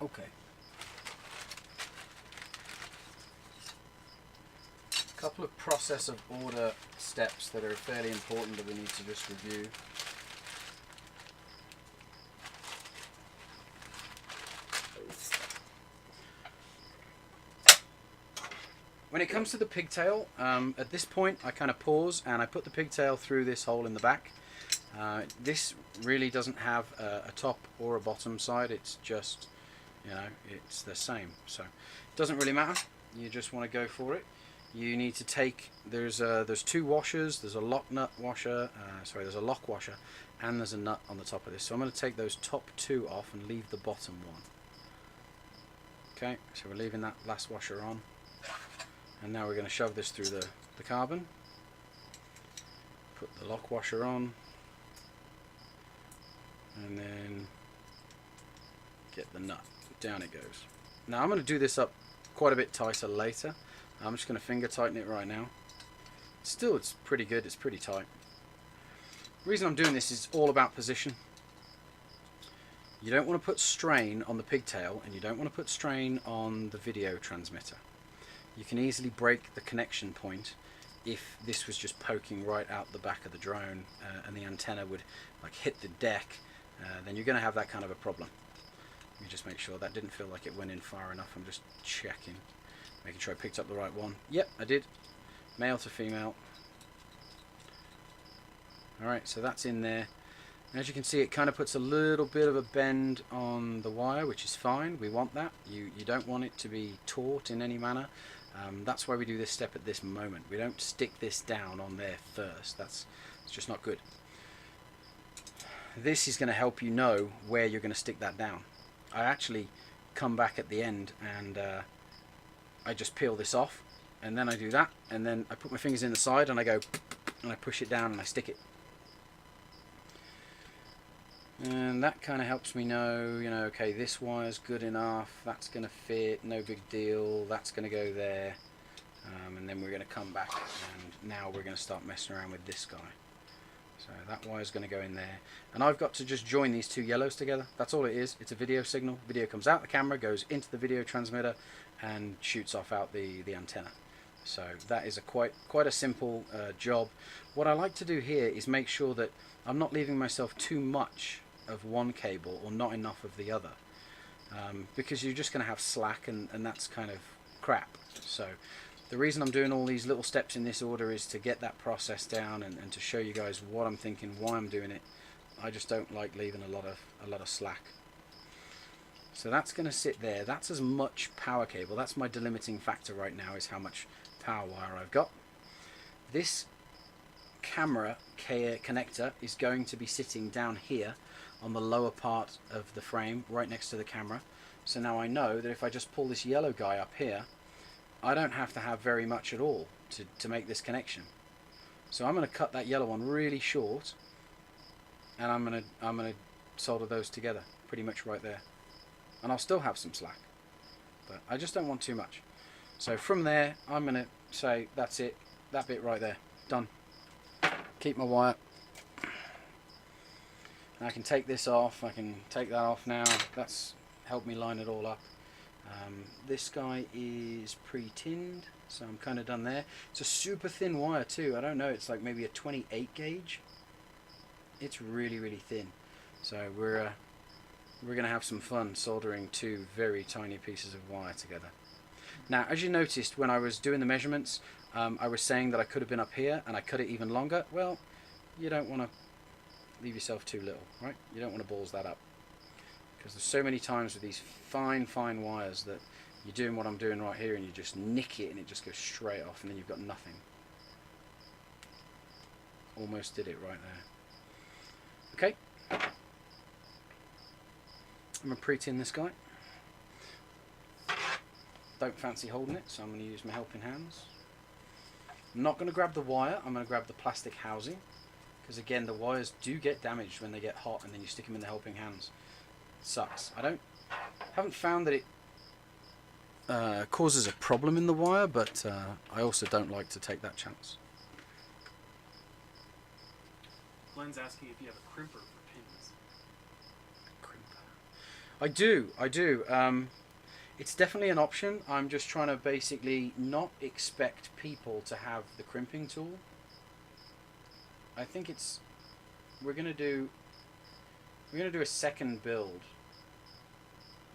Okay. A couple of process of order steps that are fairly important that we need to just review. When it comes to the pigtail, at this point I kind of pause and I put the pigtail through this hole in the back. This really doesn't have a top or a bottom side, it's just, you know, it's the same, so it doesn't really matter. You just want to go for it. You need to take, there's 2 washers, there's a lock nut washer, there's a lock washer, and there's a nut on the top of this. So I'm going to take those top 2 off and leave the bottom one. Okay, so we're leaving that last washer on. And now we're going to shove this through the carbon. Put the lock washer on. And then get the nut. Down it goes. Now I'm going to do this up quite a bit tighter later. I'm just going to finger tighten it right now. Still, it's pretty good. It's pretty tight. The reason I'm doing this is all about position. You don't want to put strain on the pigtail, and you don't want to put strain on the video transmitter. You can easily break the connection point if this was just poking right out the back of the drone and the antenna would like hit the deck, then you're going to have that kind of a problem. Let me just make sure that didn't feel like it went in far enough. I'm just checking, making sure I picked up the right one. Yep, I did. Male to female. Alright, so that's in there. And as you can see, it kind of puts a little bit of a bend on the wire, which is fine. We want that. You don't want it to be taut in any manner. That's why we do this step at this moment. We don't stick this down on there first. It's just not good. This is going to help you know where you're going to stick that down. I actually come back at the end and I just peel this off, and then I do that, and then I put my fingers in the side and I go and I push it down and I stick it. And that kind of helps me know, you know, okay, this wire's good enough, that's going to fit, no big deal, that's going to go there. And then we're going to come back, and now we're going to start messing around with this guy. So that wire's going to go in there. And I've got to just join these two yellows together. That's all it is. It's a video signal. Video comes out the camera, goes into the video transmitter, and shoots off out the antenna. So that is quite a simple job. What I like to do here is make sure that I'm not leaving myself too much of one cable or not enough of the other, because you're just going to have slack, and that's kind of crap. So the reason I'm doing all these little steps in this order is to get that process down and to show you guys what I'm thinking, why I'm doing it. I just don't like leaving a lot of slack. So that's going to sit there. That's as much power cable. That's my delimiting factor right now, is how much power wire I've got. This camera connector is going to be sitting down here on the lower part of the frame, right next to the camera. So now I know that if I just pull this yellow guy up here, I don't have to have very much at all to make this connection. So I'm going to cut that yellow one really short, and I'm going to solder those together pretty much right there. And I'll still have some slack, but I just don't want too much. So from there, I'm going to say that's it, that bit right there, done. Keep my wire. I can take this off, I can take that off now. That's helped me line it all up. This guy is pre-tinned, so I'm kind of done there. It's a super thin wire too. I don't know, it's like maybe a 28 gauge. It's really, really thin. So we're going to have some fun soldering two very tiny pieces of wire together. Now, as you noticed when I was doing the measurements, I was saying that I could have been up here and I cut it even longer. Well, you don't want to leave yourself too little, right? You don't want to balls that up, because there's so many times with these fine wires that you're doing what I'm doing right here and you just nick it and it just goes straight off, and then you've got nothing. Almost did it right there. Okay, I'm going to pre-tin this guy. Don't fancy holding it, so I'm going to use my helping hands. I'm not going to grab the wire, I'm going to grab the plastic housing, because again, the wires do get damaged when they get hot and then you stick them in the helping hands. It sucks. I haven't found that it causes a problem in the wire, but I also don't like to take that chance. Glenn's asking if you have a crimper for pins. Crimper. I do. It's definitely an option. I'm just trying to basically not expect people to have the crimping tool. I think we're gonna do a second build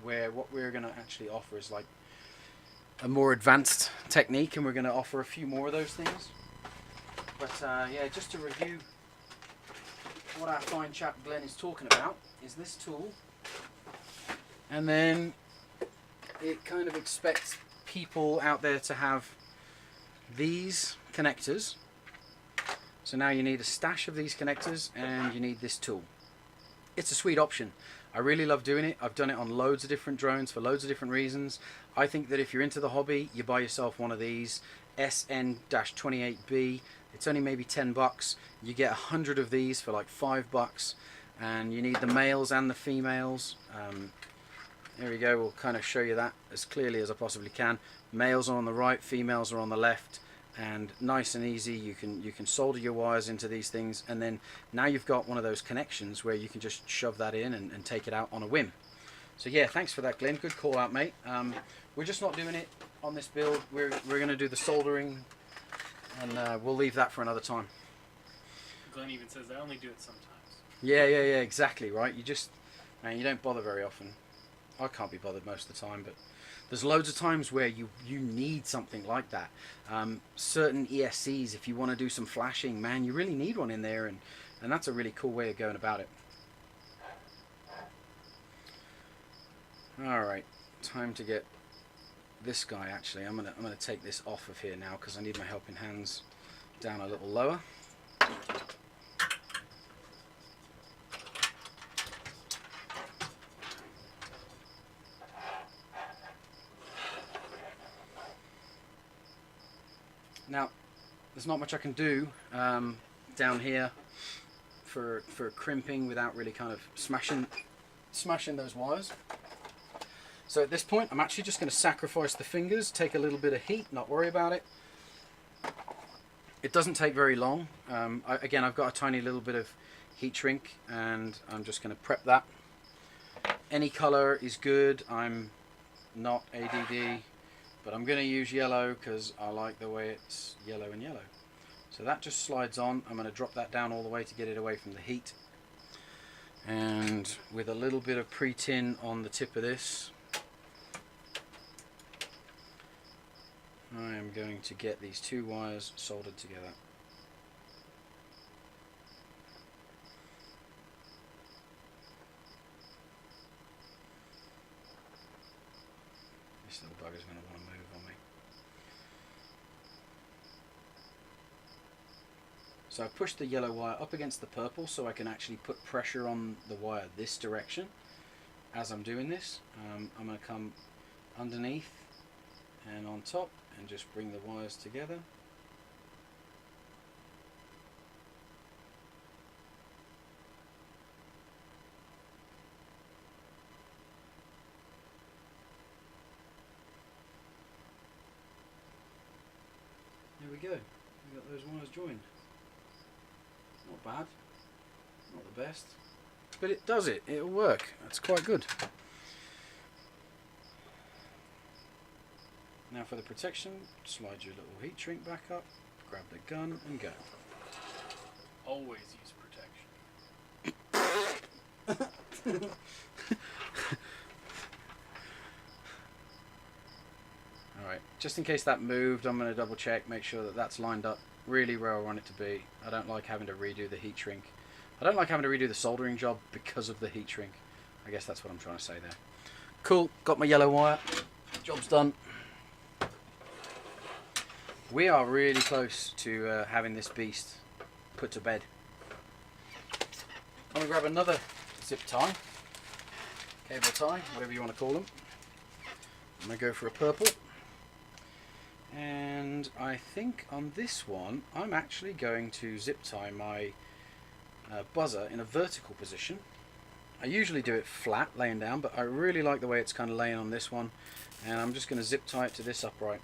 where what we're gonna actually offer is like a more advanced technique, and we're gonna offer a few more of those things. But yeah, just to review what our fine chap Glenn is talking about is this tool, and then it kind of expects people out there to have these connectors. So now you need a stash of these connectors and you need this tool. It's a sweet option. I really love doing it. I've done it on loads of different drones for loads of different reasons. I think that if you're into the hobby, you buy yourself one of these SN-28B. It's only maybe $10. You get 100 of these for like $5, and you need the males and the females. Here we go, we'll kind of show you that as clearly as I possibly can. Males are on the right, females are on the left. and nice and easy. You can solder your wires into these things, and then now you've got one of those connections where you can just shove that in and take it out on a whim. So yeah, thanks for that, Glenn. Good call out, mate. We're just not doing it on this build. We're going to do the soldering, and we'll leave that for another time. Glenn even says I only do it sometimes. Yeah, exactly, right? Man, you don't bother very often. I can't be bothered most of the time, but there's loads of times where you need something like that. Certain ESCs, if you want to do some flashing, man, you really need one in there, and that's a really cool way of going about it. Alright, time to get this guy. Actually, I'm gonna take this off of here now because I need my helping hands down a little lower. Now, there's not much I can do down here for crimping without really kind of smashing those wires. So at this point, I'm actually just going to sacrifice the fingers, take a little bit of heat, not worry about it. It doesn't take very long. Again, I've got a tiny little bit of heat shrink, and I'm just going to prep that. Any color is good. I'm not ADD, but I'm going to use yellow because I like the way it's yellow and yellow. So that just slides on. I'm going to drop that down all the way to get it away from the heat. And with a little bit of pre-tin on the tip of this, I am going to get these two wires soldered together. This little bugger's going to want to move on me. So I've pushed the yellow wire up against the purple so I can actually put pressure on the wire this direction as I'm doing this. I'm going to come underneath and on top and just bring the wires together. There we go. We got those wires joined. Not bad. Not the best. But it does it. It'll work. That's quite good. Now for the protection, slide your little heat shrink back up, grab the gun and go. Always use protection. Alright, just in case that moved, I'm going to double check, make sure that that's lined up really where I want it to be. I don't like having to redo the heat shrink. I don't like having to redo the soldering job because of the heat shrink. I guess that's what I'm trying to say there. Cool, got my yellow wire. Job's done. We are really close to having this beast put to bed. I'm going to grab another zip tie, cable tie, whatever you want to call them. I'm going to go for a purple. And I think on this one, I'm actually going to zip tie my buzzer in a vertical position. I usually do it flat, laying down, but I really like the way it's kind of laying on this one. And I'm just going to zip tie it to this upright.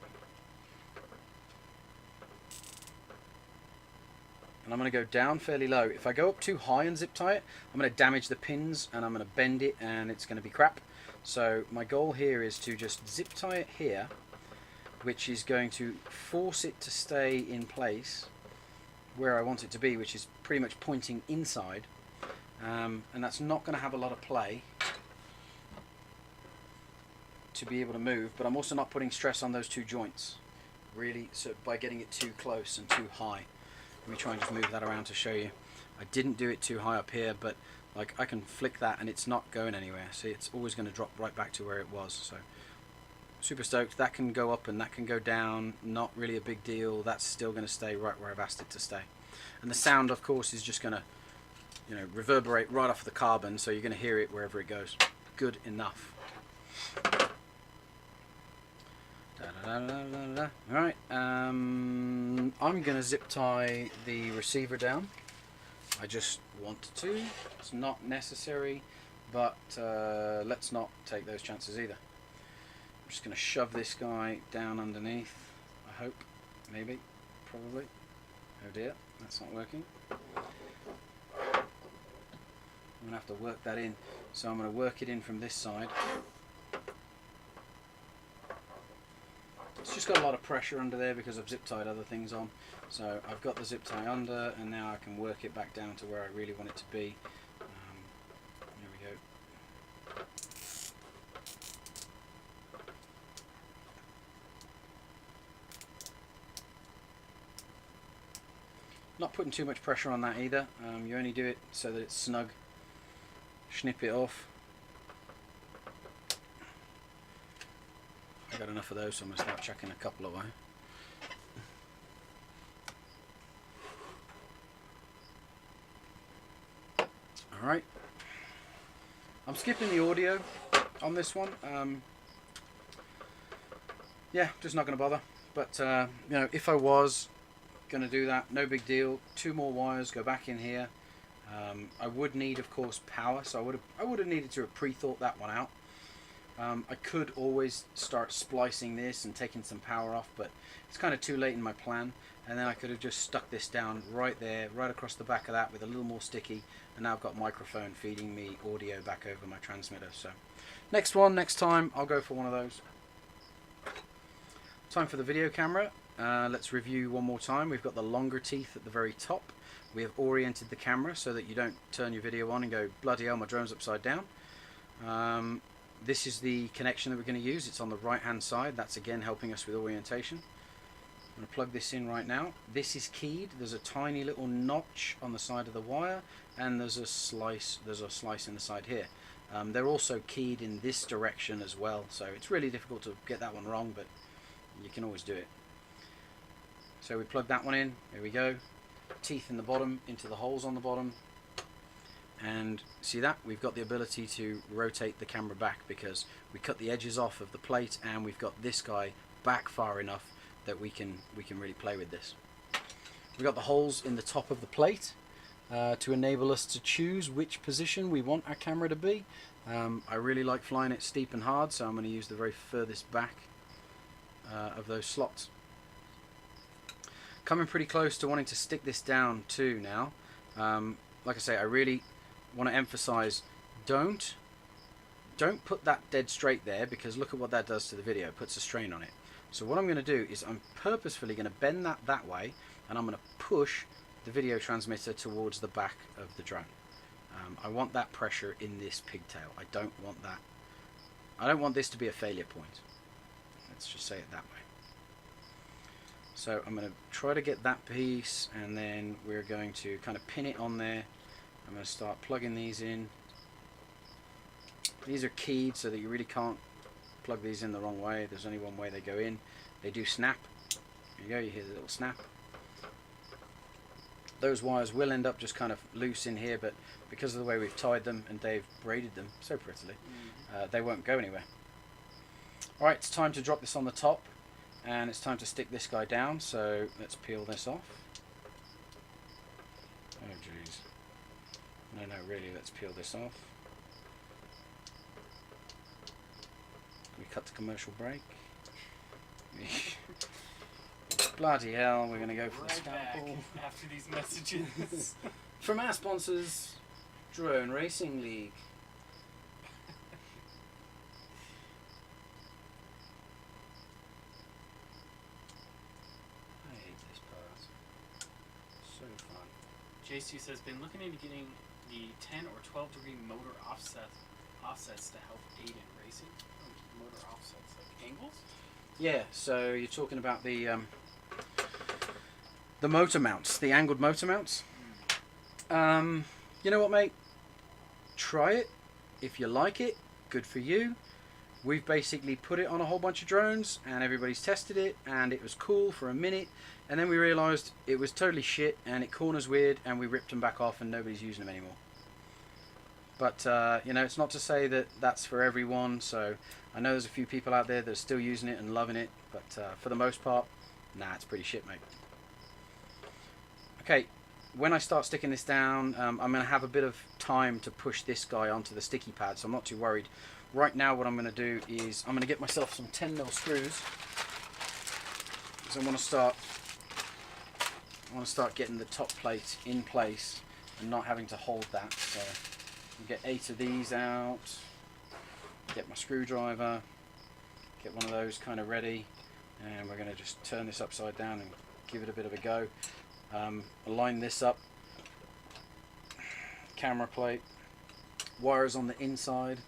And I'm going to go down fairly low. If I go up too high and zip tie it, I'm going to damage the pins and I'm going to bend it and it's going to be crap. So my goal here is to just zip tie it here, which is going to force it to stay in place where I want it to be, which is pretty much pointing inside. And that's not going to have a lot of play to be able to move, but I'm also not putting stress on those two joints, really, so by getting it too close and too high. Let me try and just move that around to show you. I didn't do it too high up here, but like I can flick that and it's not going anywhere. See, it's always going to drop right back to where it was. So super stoked. That can go up and that can go down. Not really a big deal. That's still going to stay right where I've asked it to stay. And the sound, of course, is just going to, you know, reverberate right off the carbon, so you're going to hear it wherever it goes. Good enough. Alright, I'm going to zip tie the receiver down. I just want to. It's not necessary, but let's not take those chances either. I'm just going to shove this guy down underneath, I hope, maybe. probably. Oh dear, that's not working. I'm going to have to work that in. So I'm going to work it in from this side. It's just got a lot of pressure under there because I've zip tied other things on. So I've got the zip tie under, and now I can work it back down to where I really want it to be. There we go. Not putting too much pressure on that either. You only do it so that it's snug. Snip it off. I've got enough of those, so I'm going to start chucking a couple away. Alright. I'm skipping the audio on this one. Yeah, just not going to bother. But, you know, if I was going to do that, no big deal. 2 more wires go back in here. I would need, of course, power, so I would have needed to have pre-thought that one out. I could always start splicing this and taking some power off, but it's kind of too late in my plan. And then I could have just stuck this down right there, right across the back of that with a little more sticky, and now I've got microphone feeding me audio back over my transmitter. So next time I'll go for one of those. Time for the video camera. Let's review one more time. We've got the longer teeth at the very top. We have oriented the camera so that you don't turn your video on and go, bloody hell, my drone's upside down. This is the connection that we're going to use. It's on the right hand side. That's again helping us with orientation. I'm going to plug this in right now. This is keyed. There's a tiny little notch on the side of the wire, and there's a slice in the side here. They're also keyed in this direction as well, so it's really difficult to get that one wrong, but you can always do it. So we plug that one in. There we go. Teeth in the bottom into the holes on the bottom, and see that we've got the ability to rotate the camera back because we cut the edges off of the plate, and we've got this guy back far enough that we can really play with this. We've got the holes in the top of the plate to enable us to choose which position we want our camera to be. I really like flying it steep and hard, so I'm going to use the very furthest back of those slots. Coming pretty close to wanting to stick this down too now. Like I say, I really want to emphasize, don't put that dead straight there, because look at what that does to the video. It puts a strain on it. So what I'm going to do is I'm purposefully going to bend that way, and I'm going to push the video transmitter towards the back of the drone. I want that pressure in this pigtail. I don't want this to be a failure point. Let's just say it that way. So I'm going to try to get that piece, and then we're going to kind of pin it on there. I'm going to start plugging these in. These are keyed so that you really can't plug these in the wrong way. There's only one way they go in. They do snap. There you go, you hear the little snap. Those wires will end up just kind of loose in here, but because of the way we've tied them and Dave braided them so prettily, they won't go anywhere. Alright, it's time to drop this on the top, and it's time to stick this guy down, so let's peel this off. Oh jeez. No, really, let's peel this off. We cut the commercial break. Bloody hell, we're going to go for the scalpel. After these messages. From our sponsors, Drone Racing League. I hate this part. So fun. JC says, been looking into getting the 10 or 12 degree motor offsets to help aid in racing. Oh, motor offsets, like angles? Yeah, so you're talking about the motor mounts, the angled motor mounts. You know what, mate? Try it. If you like it, good for you. We've basically put it on a whole bunch of drones, and everybody's tested it, and it was cool for a minute, and then we realised it was totally shit, and it corners weird, and we ripped them back off, and nobody's using them anymore. But, you know, it's not to say that that's for everyone, so I know there's a few people out there that are still using it and loving it, but for the most part, nah, it's pretty shit, mate. Okay, when I start sticking this down, I'm going to have a bit of time to push this guy onto the sticky pad, so I'm not too worried. Right now what I'm going to do is I'm going to get myself some 10mm screws, because I want to start I want to start getting the top plate in place and not having to hold that. So I'll get 8 of these out, get my screwdriver, get one of those kind of ready, and we're going to just turn this upside down and give it a bit of a go. Align this up, camera plate, wires on the inside.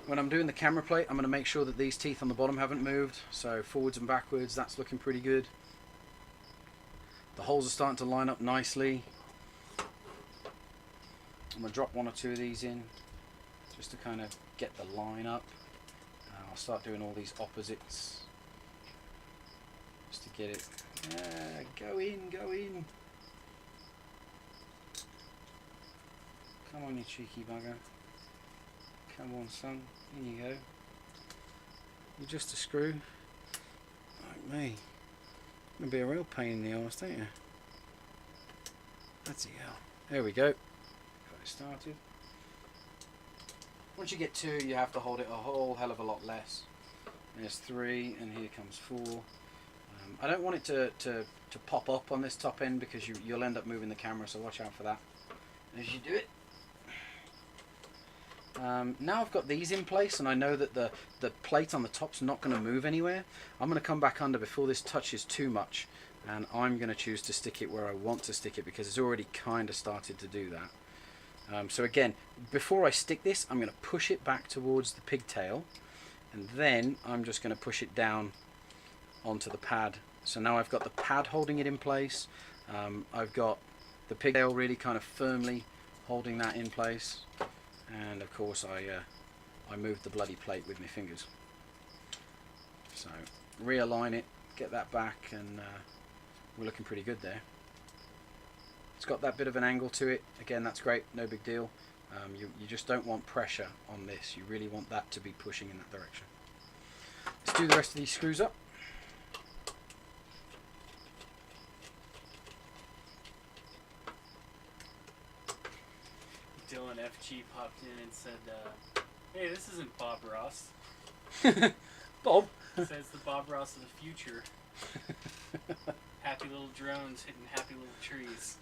When I'm doing the camera plate, I'm going to make sure that these teeth on the bottom haven't moved, so forwards and backwards, that's looking pretty good. The holes are starting to line up nicely. I'm going to drop 1 or 2 of these in just to kind of get the line up. I'll start doing all these opposites just to get it. Yeah, go in, go in. Come on, you cheeky bugger. Come on, son. In you go. You're just a screw. Like me. You're going to be a real pain in the arse, don't you? That's it. There we go. Got it started. Once you get 2, you have to hold it a whole hell of a lot less. There's 3, and here comes 4. I don't want it to pop up on this top end because you'll end up moving the camera, so watch out for that as you do it. Now I've got these in place and I know that the plate on the top's not going to move anywhere. I'm going to come back under before this touches too much, and I'm going to choose to stick it where I want to stick it because it's already kind of started to do that. So again, before I stick this, I'm going to push it back towards the pigtail, and then I'm just going to push it down onto the pad. So now I've got the pad holding it in place. I've got the pigtail really kind of firmly holding that in place. And of course I moved the bloody plate with my fingers. So realign it, get that back, and we're looking pretty good there. It's got that bit of an angle to it. Again, that's great, no big deal. You just don't want pressure on this. You really want that to be pushing in that direction. Let's do the rest of these screws up. Dylan FG popped in and said, hey, this isn't Bob Ross. Bob? It says the Bob Ross of the future. Happy little drones hitting happy little trees.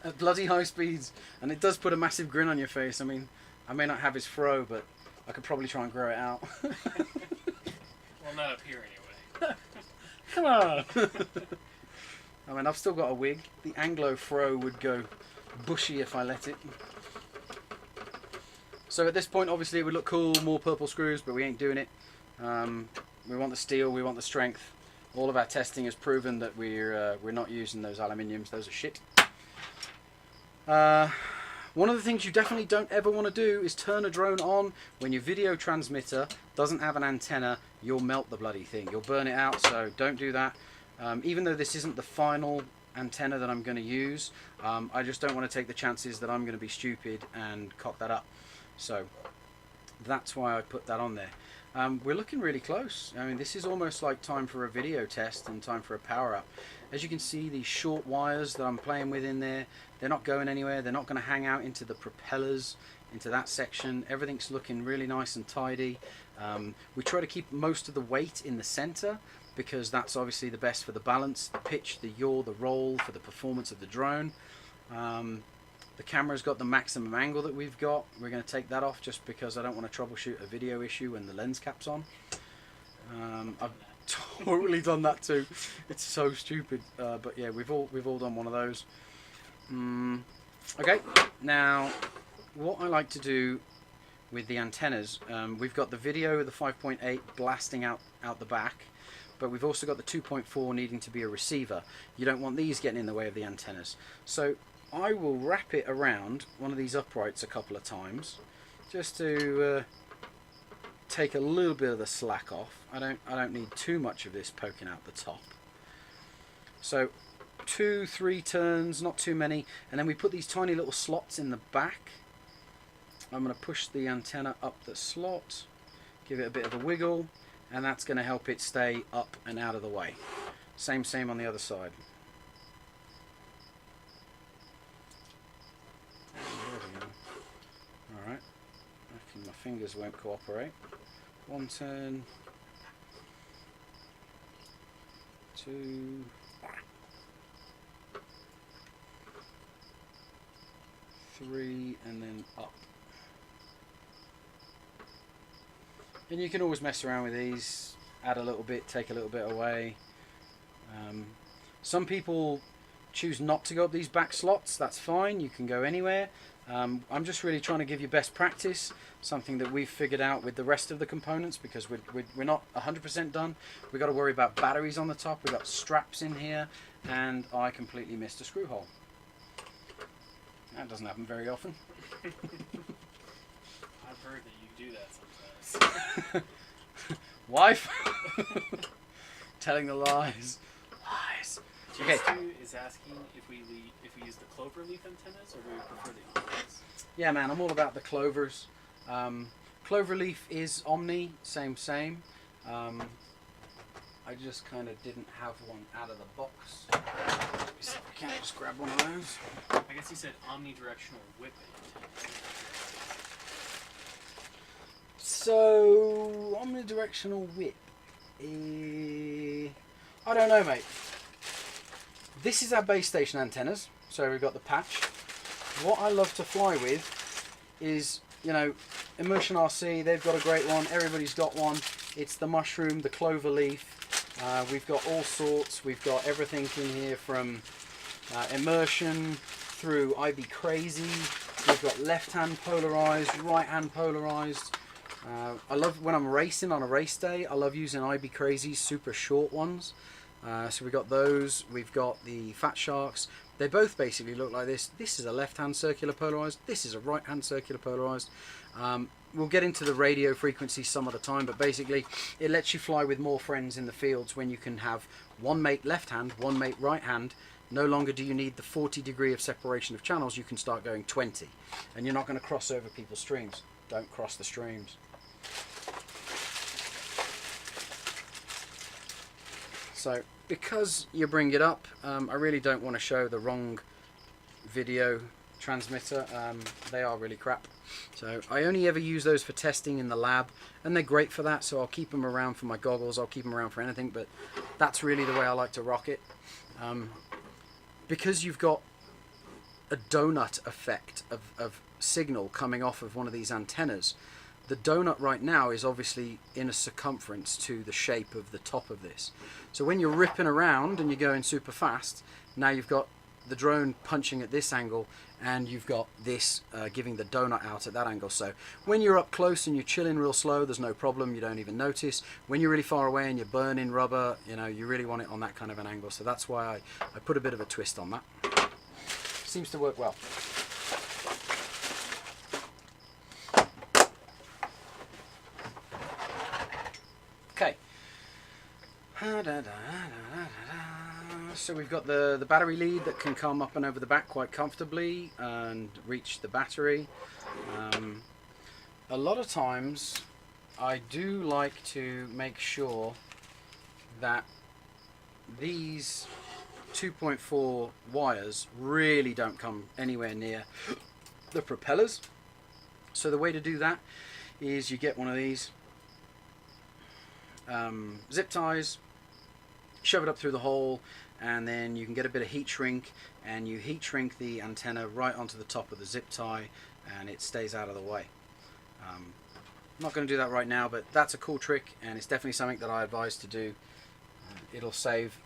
At bloody high speeds. And it does put a massive grin on your face. I mean, I may not have his fro, but I could probably try and grow it out. Well, not up here anyway. Come on! I mean, I've still got a wig. The Anglo fro would go bushy if I let it. So at this point, obviously it would look cool, more purple screws, but we ain't doing it. We want the steel, we want the strength. All of our testing has proven that we're not using those aluminiums. Those are shit. One of the things you definitely don't ever want to do is turn a drone on when your video transmitter doesn't have an antenna. You'll melt the bloody thing. You'll burn it out, so don't do that. Even though this isn't the final antenna that I'm going to use, I just don't want to take the chances that I'm going to be stupid and cock that up. So that's why I put that on there. We're looking really close. I mean, this is almost like time for a video test and time for a power up. As you can see, these short wires that I'm playing with in there, they're not going anywhere. They're not going to hang out into the propellers, into that section. Everything's looking really nice and tidy. We try to keep most of the weight in the center because that's obviously the best for the balance, the pitch, the yaw, the roll, for the performance of the drone. The camera's got the maximum angle that we've got. We're going to take that off just because I don't want to troubleshoot a video issue when the lens cap's on. I've totally done that too. It's so stupid, but yeah, we've all done one of those. Okay, now what I like to do with the antennas, we've got the video, the 5.8 blasting out the back, but we've also got the 2.4 needing to be a receiver. You don't want these getting in the way of the antennas. So I will wrap it around one of these uprights a couple of times just to take a little bit of the slack off. I don't need too much of this poking out the top. So 2-3 turns, not too many, and then we put these tiny little slots in the back. I'm going to push the antenna up the slot, give it a bit of a wiggle, and that's going to help it stay up and out of the way. Same on the other side. Alright, I reckon my fingers won't cooperate. One turn. 2, 3, and then up. And you can always mess around with these, add a little bit, take a little bit away. Some people choose not to go up these back slots, that's fine, you can go anywhere. I'm just really trying to give you best practice, something that we've figured out with the rest of the components, because we're not 100% done. We've got to worry about batteries on the top, we've got straps in here, and I completely missed a screw hole. That doesn't happen very often. I've heard that you do that sometimes. Wife? Telling the lies. Lies. Okay. Stu is asking if we use the clover leaf antennas or do we prefer the omnis? Yeah, man, I'm all about the clovers. Cloverleaf is Omni, same. I just kind of didn't have one out of the box. Let me see if I can't just grab one of those. I guess he said omnidirectional whip antennas. So, omnidirectional whip. I don't know, mate. This is our base station antennas. So we've got the patch. What I love to fly with is, you know, Immersion RC, they've got a great one. Everybody's got one. It's the mushroom, the clover leaf. We've got all sorts. We've got everything in here from Immersion through IB Crazy. We've got left-hand polarized, right-hand polarized. I love when I'm racing on a race day, I love using IB Crazy's super short ones. So we've got those. We've got the Fat Sharks. They both basically look like this. This is a left-hand circular polarized. This is a right-hand circular polarized. We'll get into the radio frequency some other time, but basically it lets you fly with more friends in the fields when you can have one mate left hand, one mate right hand. No longer do you need the 40 degree of separation of channels, you can start going 20. And you're not going to cross over people's streams. Don't cross the streams. So because you bring it up, I really don't want to show the wrong video transmitter. They are really crap. So I only ever use those for testing in the lab, and they're great for that, so I'll keep them around for my goggles, I'll keep them around for anything, but that's really the way I like to rock it. Because you've got a donut effect of signal coming off of one of these antennas, the donut right now is obviously in a circumference to the shape of the top of this. So when you're ripping around and you're going super fast, now you've got the drone punching at this angle, and you've got this giving the donut out at that angle. So when you're up close and you're chilling real slow, there's no problem, you don't even notice. When you're really far away and you're burning rubber, you know, you really want it on that kind of an angle. So that's why I put a bit of a twist on that. Seems to work well. Okay. So we've got the battery lead that can come up and over the back quite comfortably and reach the battery. A lot of times I do like to make sure that these 2.4 wires really don't come anywhere near the propellers. So the way to do that is you get one of these zip ties, shove it up through the hole, and then you can get a bit of heat shrink, and you heat shrink the antenna right onto the top of the zip tie, and it stays out of the way. I'm not going to do that right now, but that's a cool trick, and it's definitely something that I advise to do. It'll save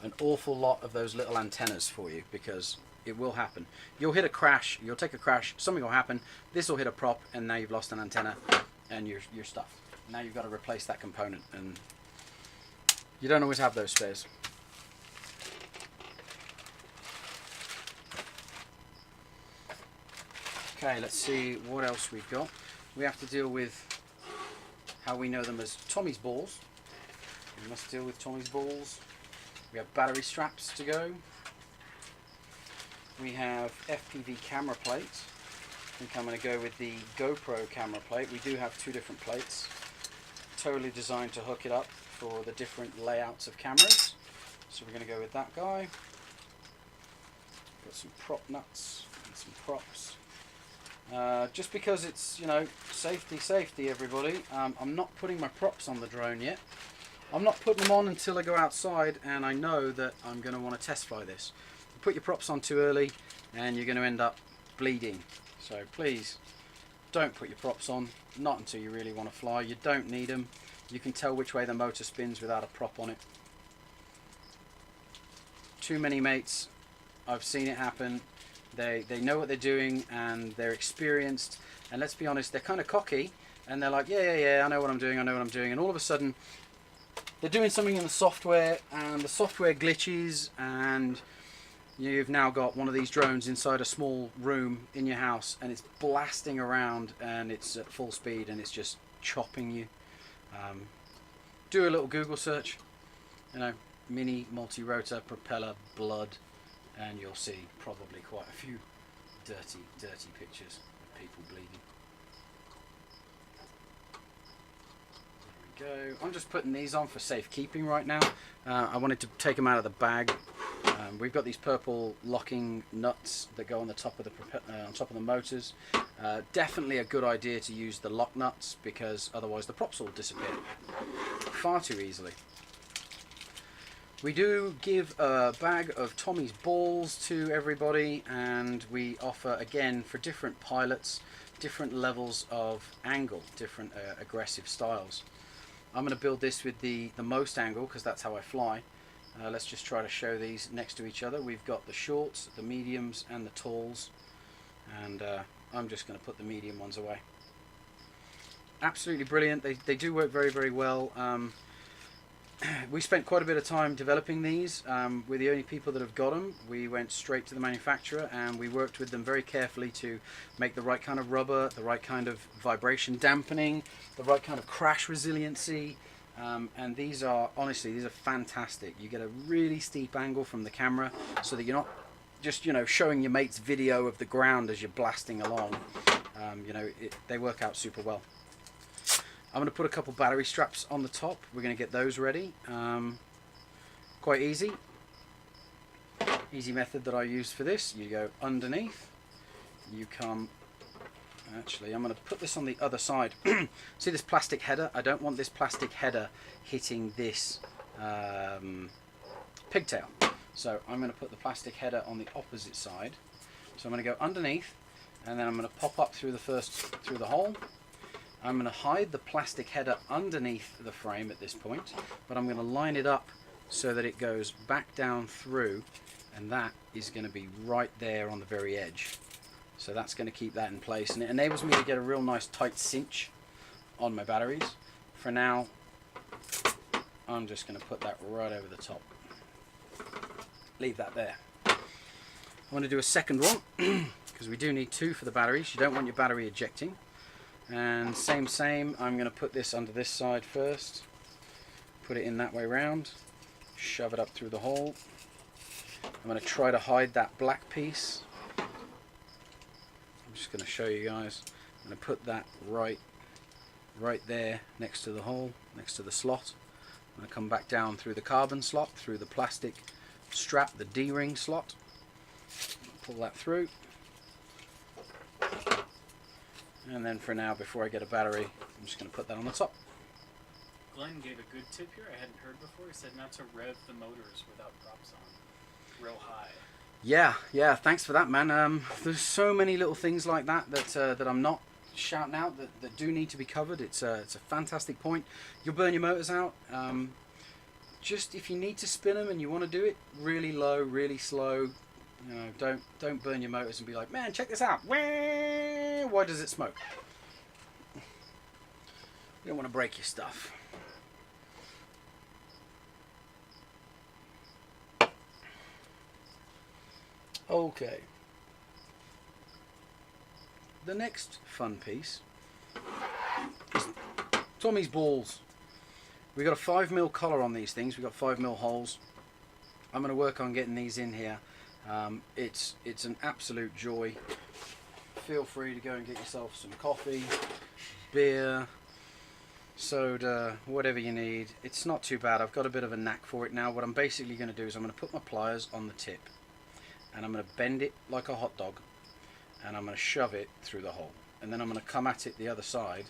an awful lot of those little antennas for you, because it will happen. You'll hit a crash, you'll take a crash, something will happen, this will hit a prop, and now you've lost an antenna, and you're stuffed. Now you've got to replace that component, and you don't always have those spares. Okay, let's see what else we've got. We have to deal with how we know them as Tommy's balls. We must deal with Tommy's balls. We have battery straps to go. We have FPV camera plates. I think I'm going to go with the GoPro camera plate. We do have two different plates, totally designed to hook it up for the different layouts of cameras. So we're going to go with that guy. Got some prop nuts and some props. Just because it's, you know, safety, everybody. I'm not putting my props on the drone yet. I'm not putting them on until I go outside and I know that I'm going to want to test fly this. You put your props on too early and you're going to end up bleeding. So please don't put your props on, not until you really want to fly. You don't need them. You can tell which way the motor spins without a prop on it. Too many mates, I've seen it happen. They know what they're doing and they're experienced, and let's be honest, they're kind of cocky and they're like, yeah, I know what I'm doing, and all of a sudden they're doing something in the software and the software glitches and you've now got one of these drones inside a small room in your house and it's blasting around and it's at full speed and it's just chopping you. Do a little Google search, you know, mini multi-rotor propeller blood, and you'll see probably quite a few dirty pictures of people bleeding. There we go. I'm just putting these on for safekeeping right now. I wanted to take them out of the bag. We've got these purple locking nuts that go on the top of the motors. Definitely a good idea to use the lock nuts because otherwise the props will disappear far too easily. We do give a bag of Tommy's balls to everybody, and we offer, again, for different pilots, different levels of angle, different aggressive styles. I'm going to build this with the most angle because that's how I fly. Let's just try to show these next to each other. We've got the shorts, the mediums and the talls, and I'm just going to put the medium ones away. Absolutely brilliant. They do work very well. We spent quite a bit of time developing these. We're the only people that have got them. We went straight to the manufacturer and we worked with them very carefully to make the right kind of rubber, the right kind of vibration dampening, the right kind of crash resiliency. And these are, honestly, these are fantastic. You get a really steep angle from the camera so that you're not just, you know, showing your mates video of the ground as you're blasting along. You know, they work out super well. I'm going to put a couple battery straps on the top. We're going to get those ready. Quite easy. Easy method that I use for this. You go underneath. You come... Actually, I'm going to put this on the other side. See this plastic header? I don't want this plastic header hitting this pigtail. So I'm going to put the plastic header on the opposite side. So I'm going to go underneath, and then I'm going to pop up through the hole. I'm going to hide the plastic header underneath the frame at this point, but I'm going to line it up so that it goes back down through, and that is going to be right there on the very edge. So that's going to keep that in place, and it enables me to get a real nice tight cinch on my batteries. For now, I'm just going to put that right over the top. Leave that there. I want to do a second one, because we do need two for the batteries. You don't want your battery ejecting. And same, I'm going to put this under this side first, put it in that way round, shove it up through the hole. I'm going to try to hide that black piece. I'm just going to show you guys. I'm going to put that right there next to the hole, next to the slot. I'm going to come back down through the carbon slot, through the plastic strap, the D-ring slot, pull that through. And then for now, before I get a battery, I'm just going to put that on the top. Glenn gave a good tip here I hadn't heard before. He said not to rev the motors without props on real high. Yeah, thanks for that, man. There's so many little things like that that I'm not shouting out that do need to be covered. It's a fantastic point. You'll burn your motors out. Just if you need to spin them and you want to do it really low, really slow, you know, don't burn your motors and be like, man, check this out. Why does it smoke? You don't want to break your stuff. Okay. The next fun piece is Tommy's balls. We've got a 5mm collar on these things. We've got 5mm holes. I'm going to work on getting these in here. It's an absolute joy. Feel free to go and get yourself some coffee, beer, soda, whatever you need. It's not too bad. I've got a bit of a knack for it now. What I'm basically going to do is I'm going to put my pliers on the tip and I'm going to bend it like a hot dog and I'm going to shove it through the hole, and then I'm going to come at it the other side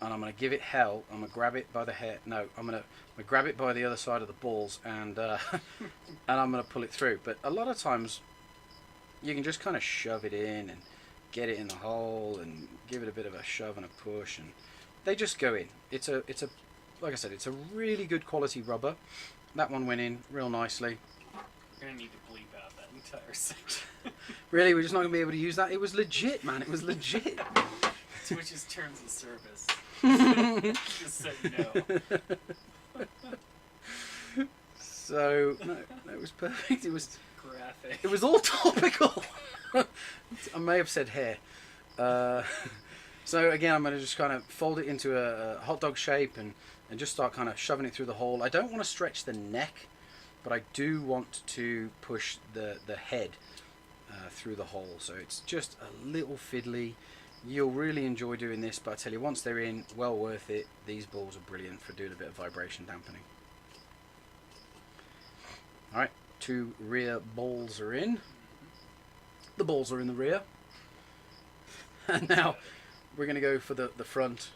and I'm going to give it hell. I'm going to grab it by the hair. No, I'm going to grab it by the other side of the balls, and and I'm going to pull it through. But a lot of times, you can just kind of shove it in and get it in the hole and give it a bit of a shove and a push, and they just go in. It's a like I said, it's a really good quality rubber. That one went in real nicely. We're gonna need to bleep out that entire section. Really, we're just not gonna be able to use that. It was legit, man. It was legit. Twitch's terms of service. Just so you know. So no, it was perfect. It was graphic. It was all topical. I may have said hair. So again, I'm going to just kind of fold it into a hot dog shape and just start kind of shoving it through the hole. I don't want to stretch the neck, but I do want to push the head through the hole. So it's just a little fiddly. You'll really enjoy doing this, but I tell you, once they're in, well worth it. These balls are brilliant for doing a bit of vibration dampening. Alright, 2 rear balls are in. The balls are in the rear. And now we're going to go for the front.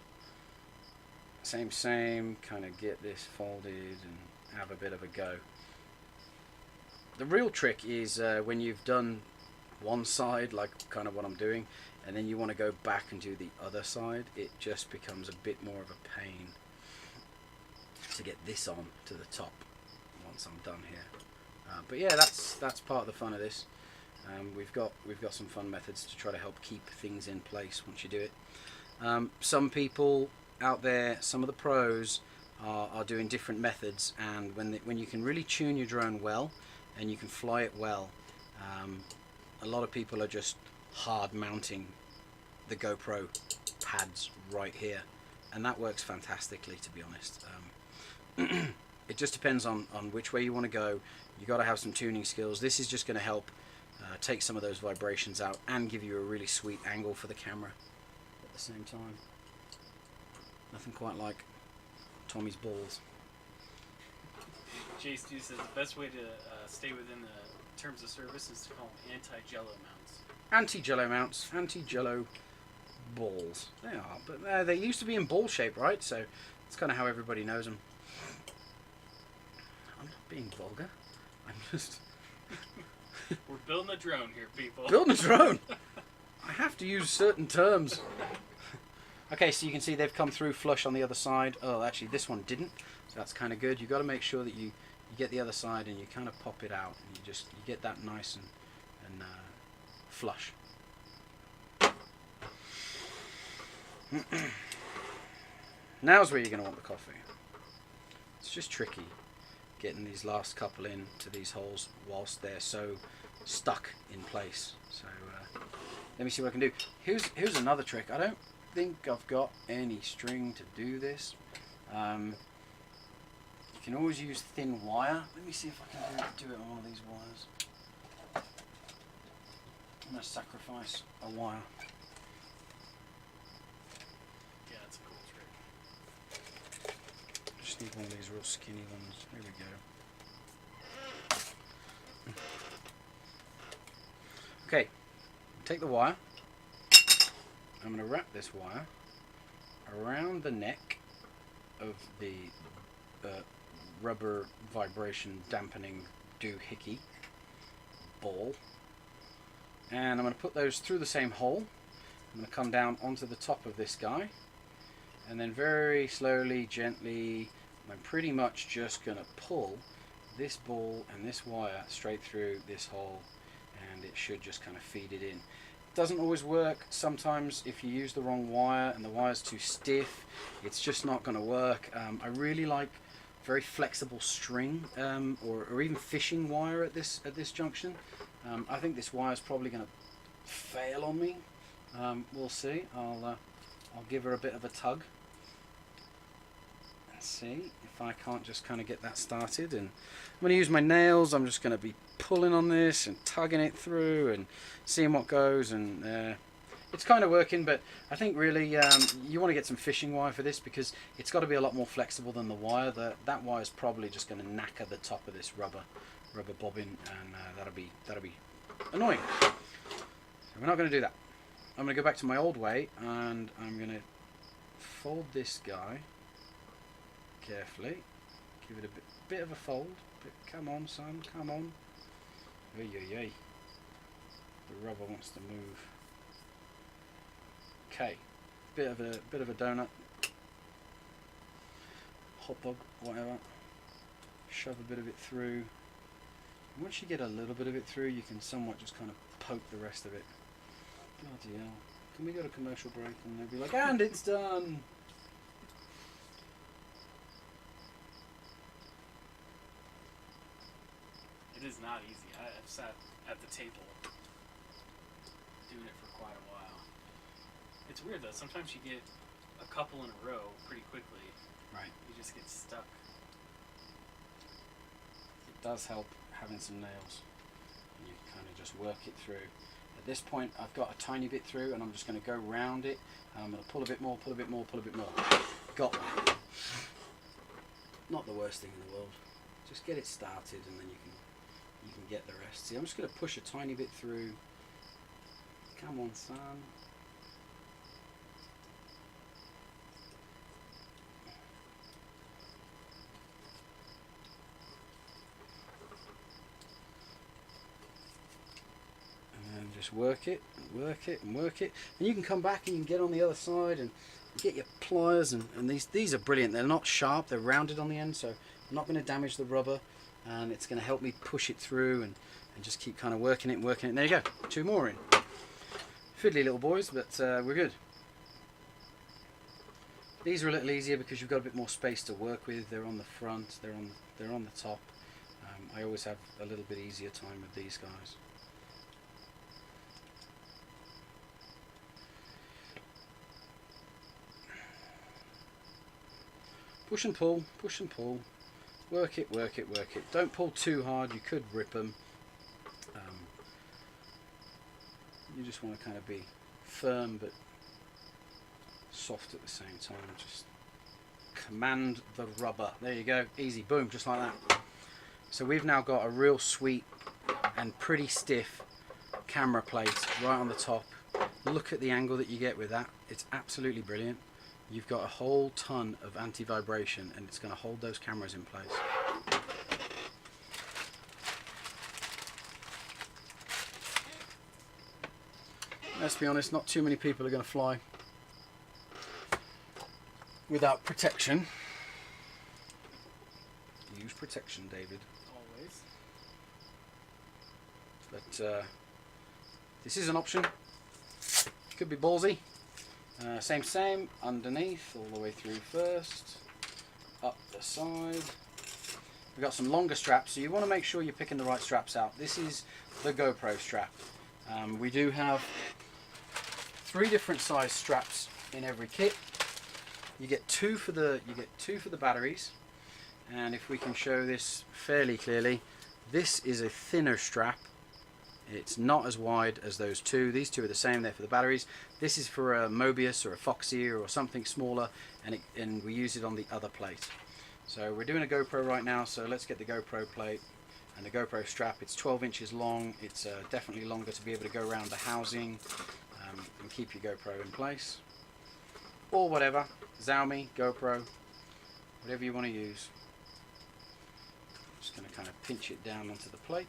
Same, kind of get this folded and have a bit of a go. The real trick is when you've done one side, like kind of what I'm doing, and then you want to go back and do the other side, it just becomes a bit more of a pain to get this on to the top once I'm done here. But yeah, that's part of the fun of this. We've got some fun methods to try to help keep things in place once you do it. Some people out there, some of the pros are doing different methods, and when you can really tune your drone well and you can fly it well, a lot of people are just hard mounting the GoPro pads right here, and that works fantastically, to be honest. It just depends on which way you want to go. You got to have some tuning skills. This is just going to help take some of those vibrations out and give you a really sweet angle for the camera at the same time. Nothing quite like Tommy's balls. Jay Stu says the best way to stay within the terms of service is to call them anti-jello mounts. Anti-jello mounts, anti-jello balls. They are, but they used to be in ball shape, right? So it's kind of how everybody knows them. I'm not being vulgar. I'm just... We're building a drone here, people. Building a drone! I have to use certain terms. Okay, so you can see they've come through flush on the other side. Oh, actually, this one didn't. So that's kind of good. You've got to make sure that you get the other side and you kind of pop it out. And you get that nice and flush. Now's where you're going to want the coffee. It's just tricky getting these last couple into these holes whilst they're so stuck in place. So let me see what I can do. Here's another trick. I don't think I've got any string to do this. You can always use thin wire. Let me see if I can do it on one of these wires. I'm going to sacrifice a wire. Yeah, that's a cool trick. Just need one of these real skinny ones. There we go. Okay, take the wire. I'm going to wrap this wire around the neck of the rubber vibration dampening doohickey ball, and I'm going to put those through the same hole. I'm going to come down onto the top of this guy, and then very slowly, gently, I'm pretty much just going to pull this ball and this wire straight through this hole, and it should just kind of feed it in. Doesn't always work. Sometimes if you use the wrong wire and the wire's too stiff, it's just not going to work. I really like very flexible string or even fishing wire at this junction. I think this wire is probably going to fail on me. We'll see. I'll give her a bit of a tug and see if I can't just kind of get that started. And I'm going to use my nails. I'm just going to be pulling on this and tugging it through and seeing what goes, and it's kind of working. But I think really you want to get some fishing wire for this, because it's got to be a lot more flexible than the wire. That wire is probably just going to knacker the top of this rubber bobbin, and that'll be annoying. So we're not going to do that. I'm going to go back to my old way, and I'm going to fold this guy carefully. Give it a bit of a fold. Come on, son, come on. Ay, ay, ay. The rubber wants to move. Okay, bit of a donut, hot dog, whatever. Shove a bit of it through. Once you get a little bit of it through, you can somewhat just kind of poke the rest of it. Bloody hell! Can we go to commercial break and they'll be like, and it's done. It is not easy. I've sat at the table doing it for quite a while. It's weird though. Sometimes you get a couple in a row pretty quickly. Right. You just get stuck. It does help having some nails. And you kind of just work it through. At this point, I've got a tiny bit through, and I'm just going to go round it. And I'm going to pull a bit more, pull a bit more, pull a bit more. Got one. Not the worst thing in the world. Just get it started, and then you can get the rest. See, I'm just going to push a tiny bit through. Come on, son. And just work it, and work it, and work it. And you can come back and you can get on the other side and get your pliers. And these are brilliant. They're not sharp, they're rounded on the end, so I'm not going to damage the rubber. And it's going to help me push it through and just keep kind of working it and working it. And there you go, 2 more in. Fiddly little boys, but we're good. These are a little easier because you've got a bit more space to work with. They're on the front, they're on the top. I always have a little bit easier time with these guys. Push and pull, push and pull. Work it, work it, work it. Don't pull too hard, you could rip them. You just want to kind of be firm but soft at the same time. Just command the rubber. There you go, easy, boom, just like that. So we've now got a real sweet and pretty stiff camera plate right on the top. Look at the angle that you get with that. It's absolutely brilliant. You've got a whole ton of anti-vibration and it's going to hold those cameras in place. Let's be honest, not too many people are going to fly without protection. Use protection, David. Always. But this is an option. Could be ballsy. Same, underneath, all the way through first, up the side. We've got some longer straps, so you want to make sure you're picking the right straps out. This is the GoPro strap. We do have 3 different size straps in every kit. You get two for the batteries, and if we can show this fairly clearly, this is a thinner strap. It's not as wide as those two. These two are the same, they're for the batteries. This is for a Mobius or a Foxy or something smaller, and we use it on the other plate. So we're doing a GoPro right now, so let's get the GoPro plate and the GoPro strap. It's 12 inches long. It's definitely longer to be able to go around the housing and keep your GoPro in place. Or whatever, Xiaomi, GoPro, whatever you want to use. Just going to kind of pinch it down onto the plate.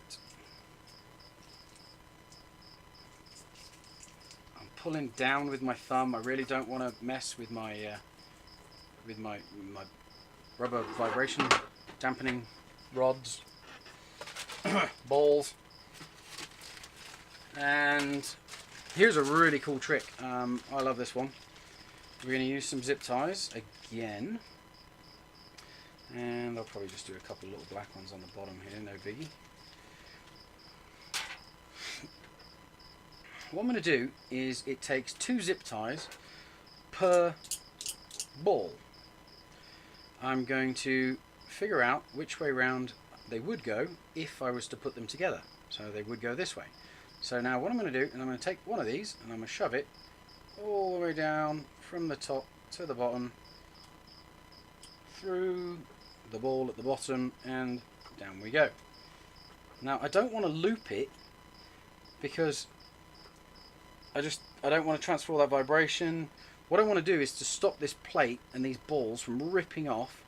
Pulling down with my thumb. I really don't want to mess with my rubber vibration dampening rods, balls. And here's a really cool trick. I love this one. We're going to use some zip ties again, and I'll probably just do a couple little black ones on the bottom here, no biggie. What I'm going to do is it takes 2 zip ties per ball. I'm going to figure out which way round they would go if I was to put them together. So they would go this way. So now what I'm going to do is I'm going to take one of these and I'm going to shove it all the way down from the top to the bottom, through the ball at the bottom, and down we go. Now I don't want to loop it because I don't want to transfer all that vibration. What I want to do is to stop this plate and these balls from ripping off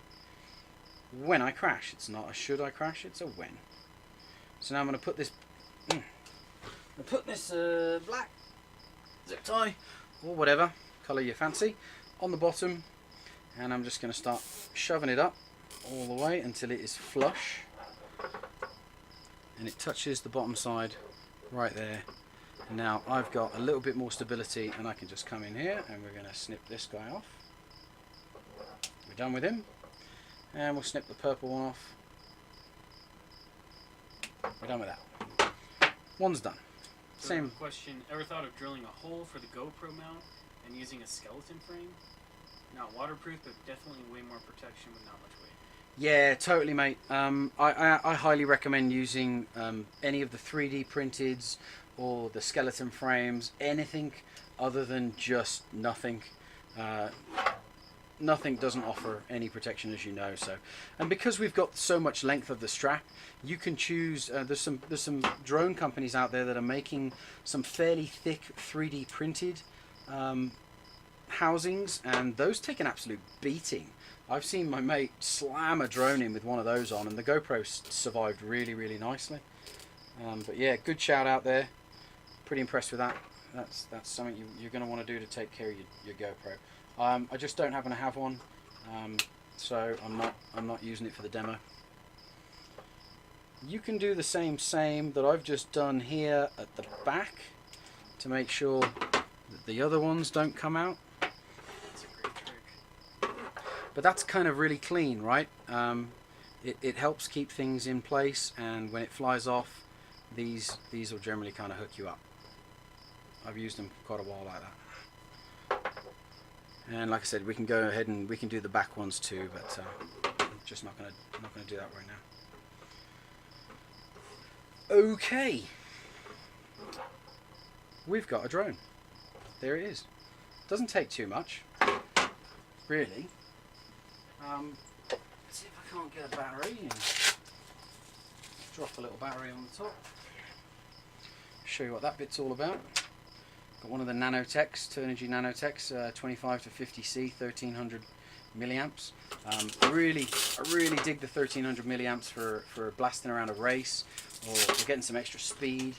when I crash. It's not a should I crash, it's a when. So now I'm going to put this black zip tie or whatever colour you fancy on the bottom, and I'm just going to start shoving it up all the way until it is flush and it touches the bottom side right there. And now I've got a little bit more stability and I can just come in here and we're going to snip this guy off. We're done with him, and we'll snip the purple one off. We're done with that. One's done. So Same question, ever thought of drilling a hole for the GoPro mount and using a skeleton frame? Not waterproof, but definitely way more protection with not much weight. Yeah, totally, mate. I highly recommend using any of the 3D printeds or the skeleton frames. Anything other than just nothing. Nothing doesn't offer any protection, as you know. So, and because we've got so much length of the strap, you can choose. There's some drone companies out there that are making some fairly thick 3D printed housings, and those take an absolute beating. I've seen my mate slam a drone in with one of those on, and the GoPro survived really nicely. But yeah, good shout out there. Pretty impressed with that. That's something you're going to want to do to take care of your GoPro. I just don't happen to have one, so I'm not using it for the demo. You can do the same that I've just done here at the back to make sure that the other ones don't come out. That's a great trick. But that's kind of really clean, right? It helps keep things in place, and when it flies off, these will generally kind of hook you up. I've used them for quite a while like that. And like I said, we can go ahead and we can do the back ones too, but I'm just not gonna do that right now. Okay, we've got a drone. There it is. Doesn't take too much, really. Let's see if I can't get a battery and drop a little battery on the top. Show you what that bit's all about. Got one of the Nanotechs, Turnigy Nanotechs, 25 to 50C, 1300 milliamps. I really dig the 1300 milliamps for blasting around a race or getting some extra speed.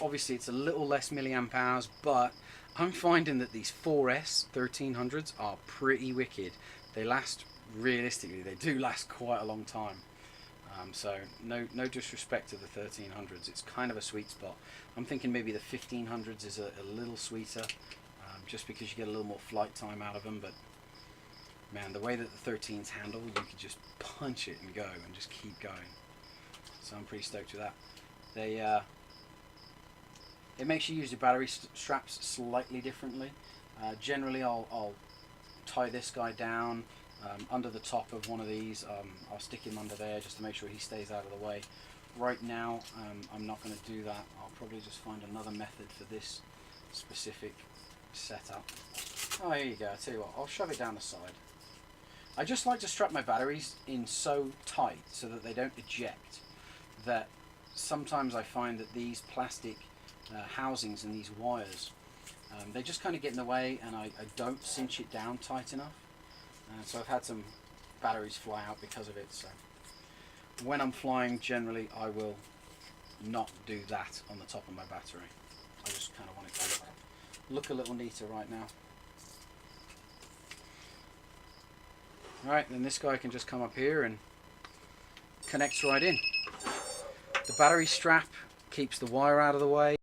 Obviously it's a little less milliamp hours, but I'm finding that these 4S 1300s are pretty wicked. They last, realistically, they do last quite a long time. So no disrespect to the 1300s, it's kind of a sweet spot. I'm thinking maybe the 1500s is a little sweeter, just because you get a little more flight time out of them. But man, the way that the 13s handle, you could just punch it and go and just keep going. So I'm pretty stoked with that. It makes you use your battery straps slightly differently. Generally I'll tie this guy down under the top of one of these. I'll stick him under there just to make sure he stays out of the way. Right now I'm not going to do that. I'll probably just find another method for this specific setup. Oh, here you go. I'll tell you what, I'll shove it down the side. I just like to strap my batteries in so tight so that they don't eject, that sometimes I find that these plastic housings and these wires, they just kind of get in the way, and I don't cinch it down tight enough. So I've had some batteries fly out because of it. So when I'm flying, generally I will not do that on the top of my battery. I just kind of want it to look a little neater right now. Alright, then this guy can just come up here and connects right in. The battery strap keeps the wire out of the way.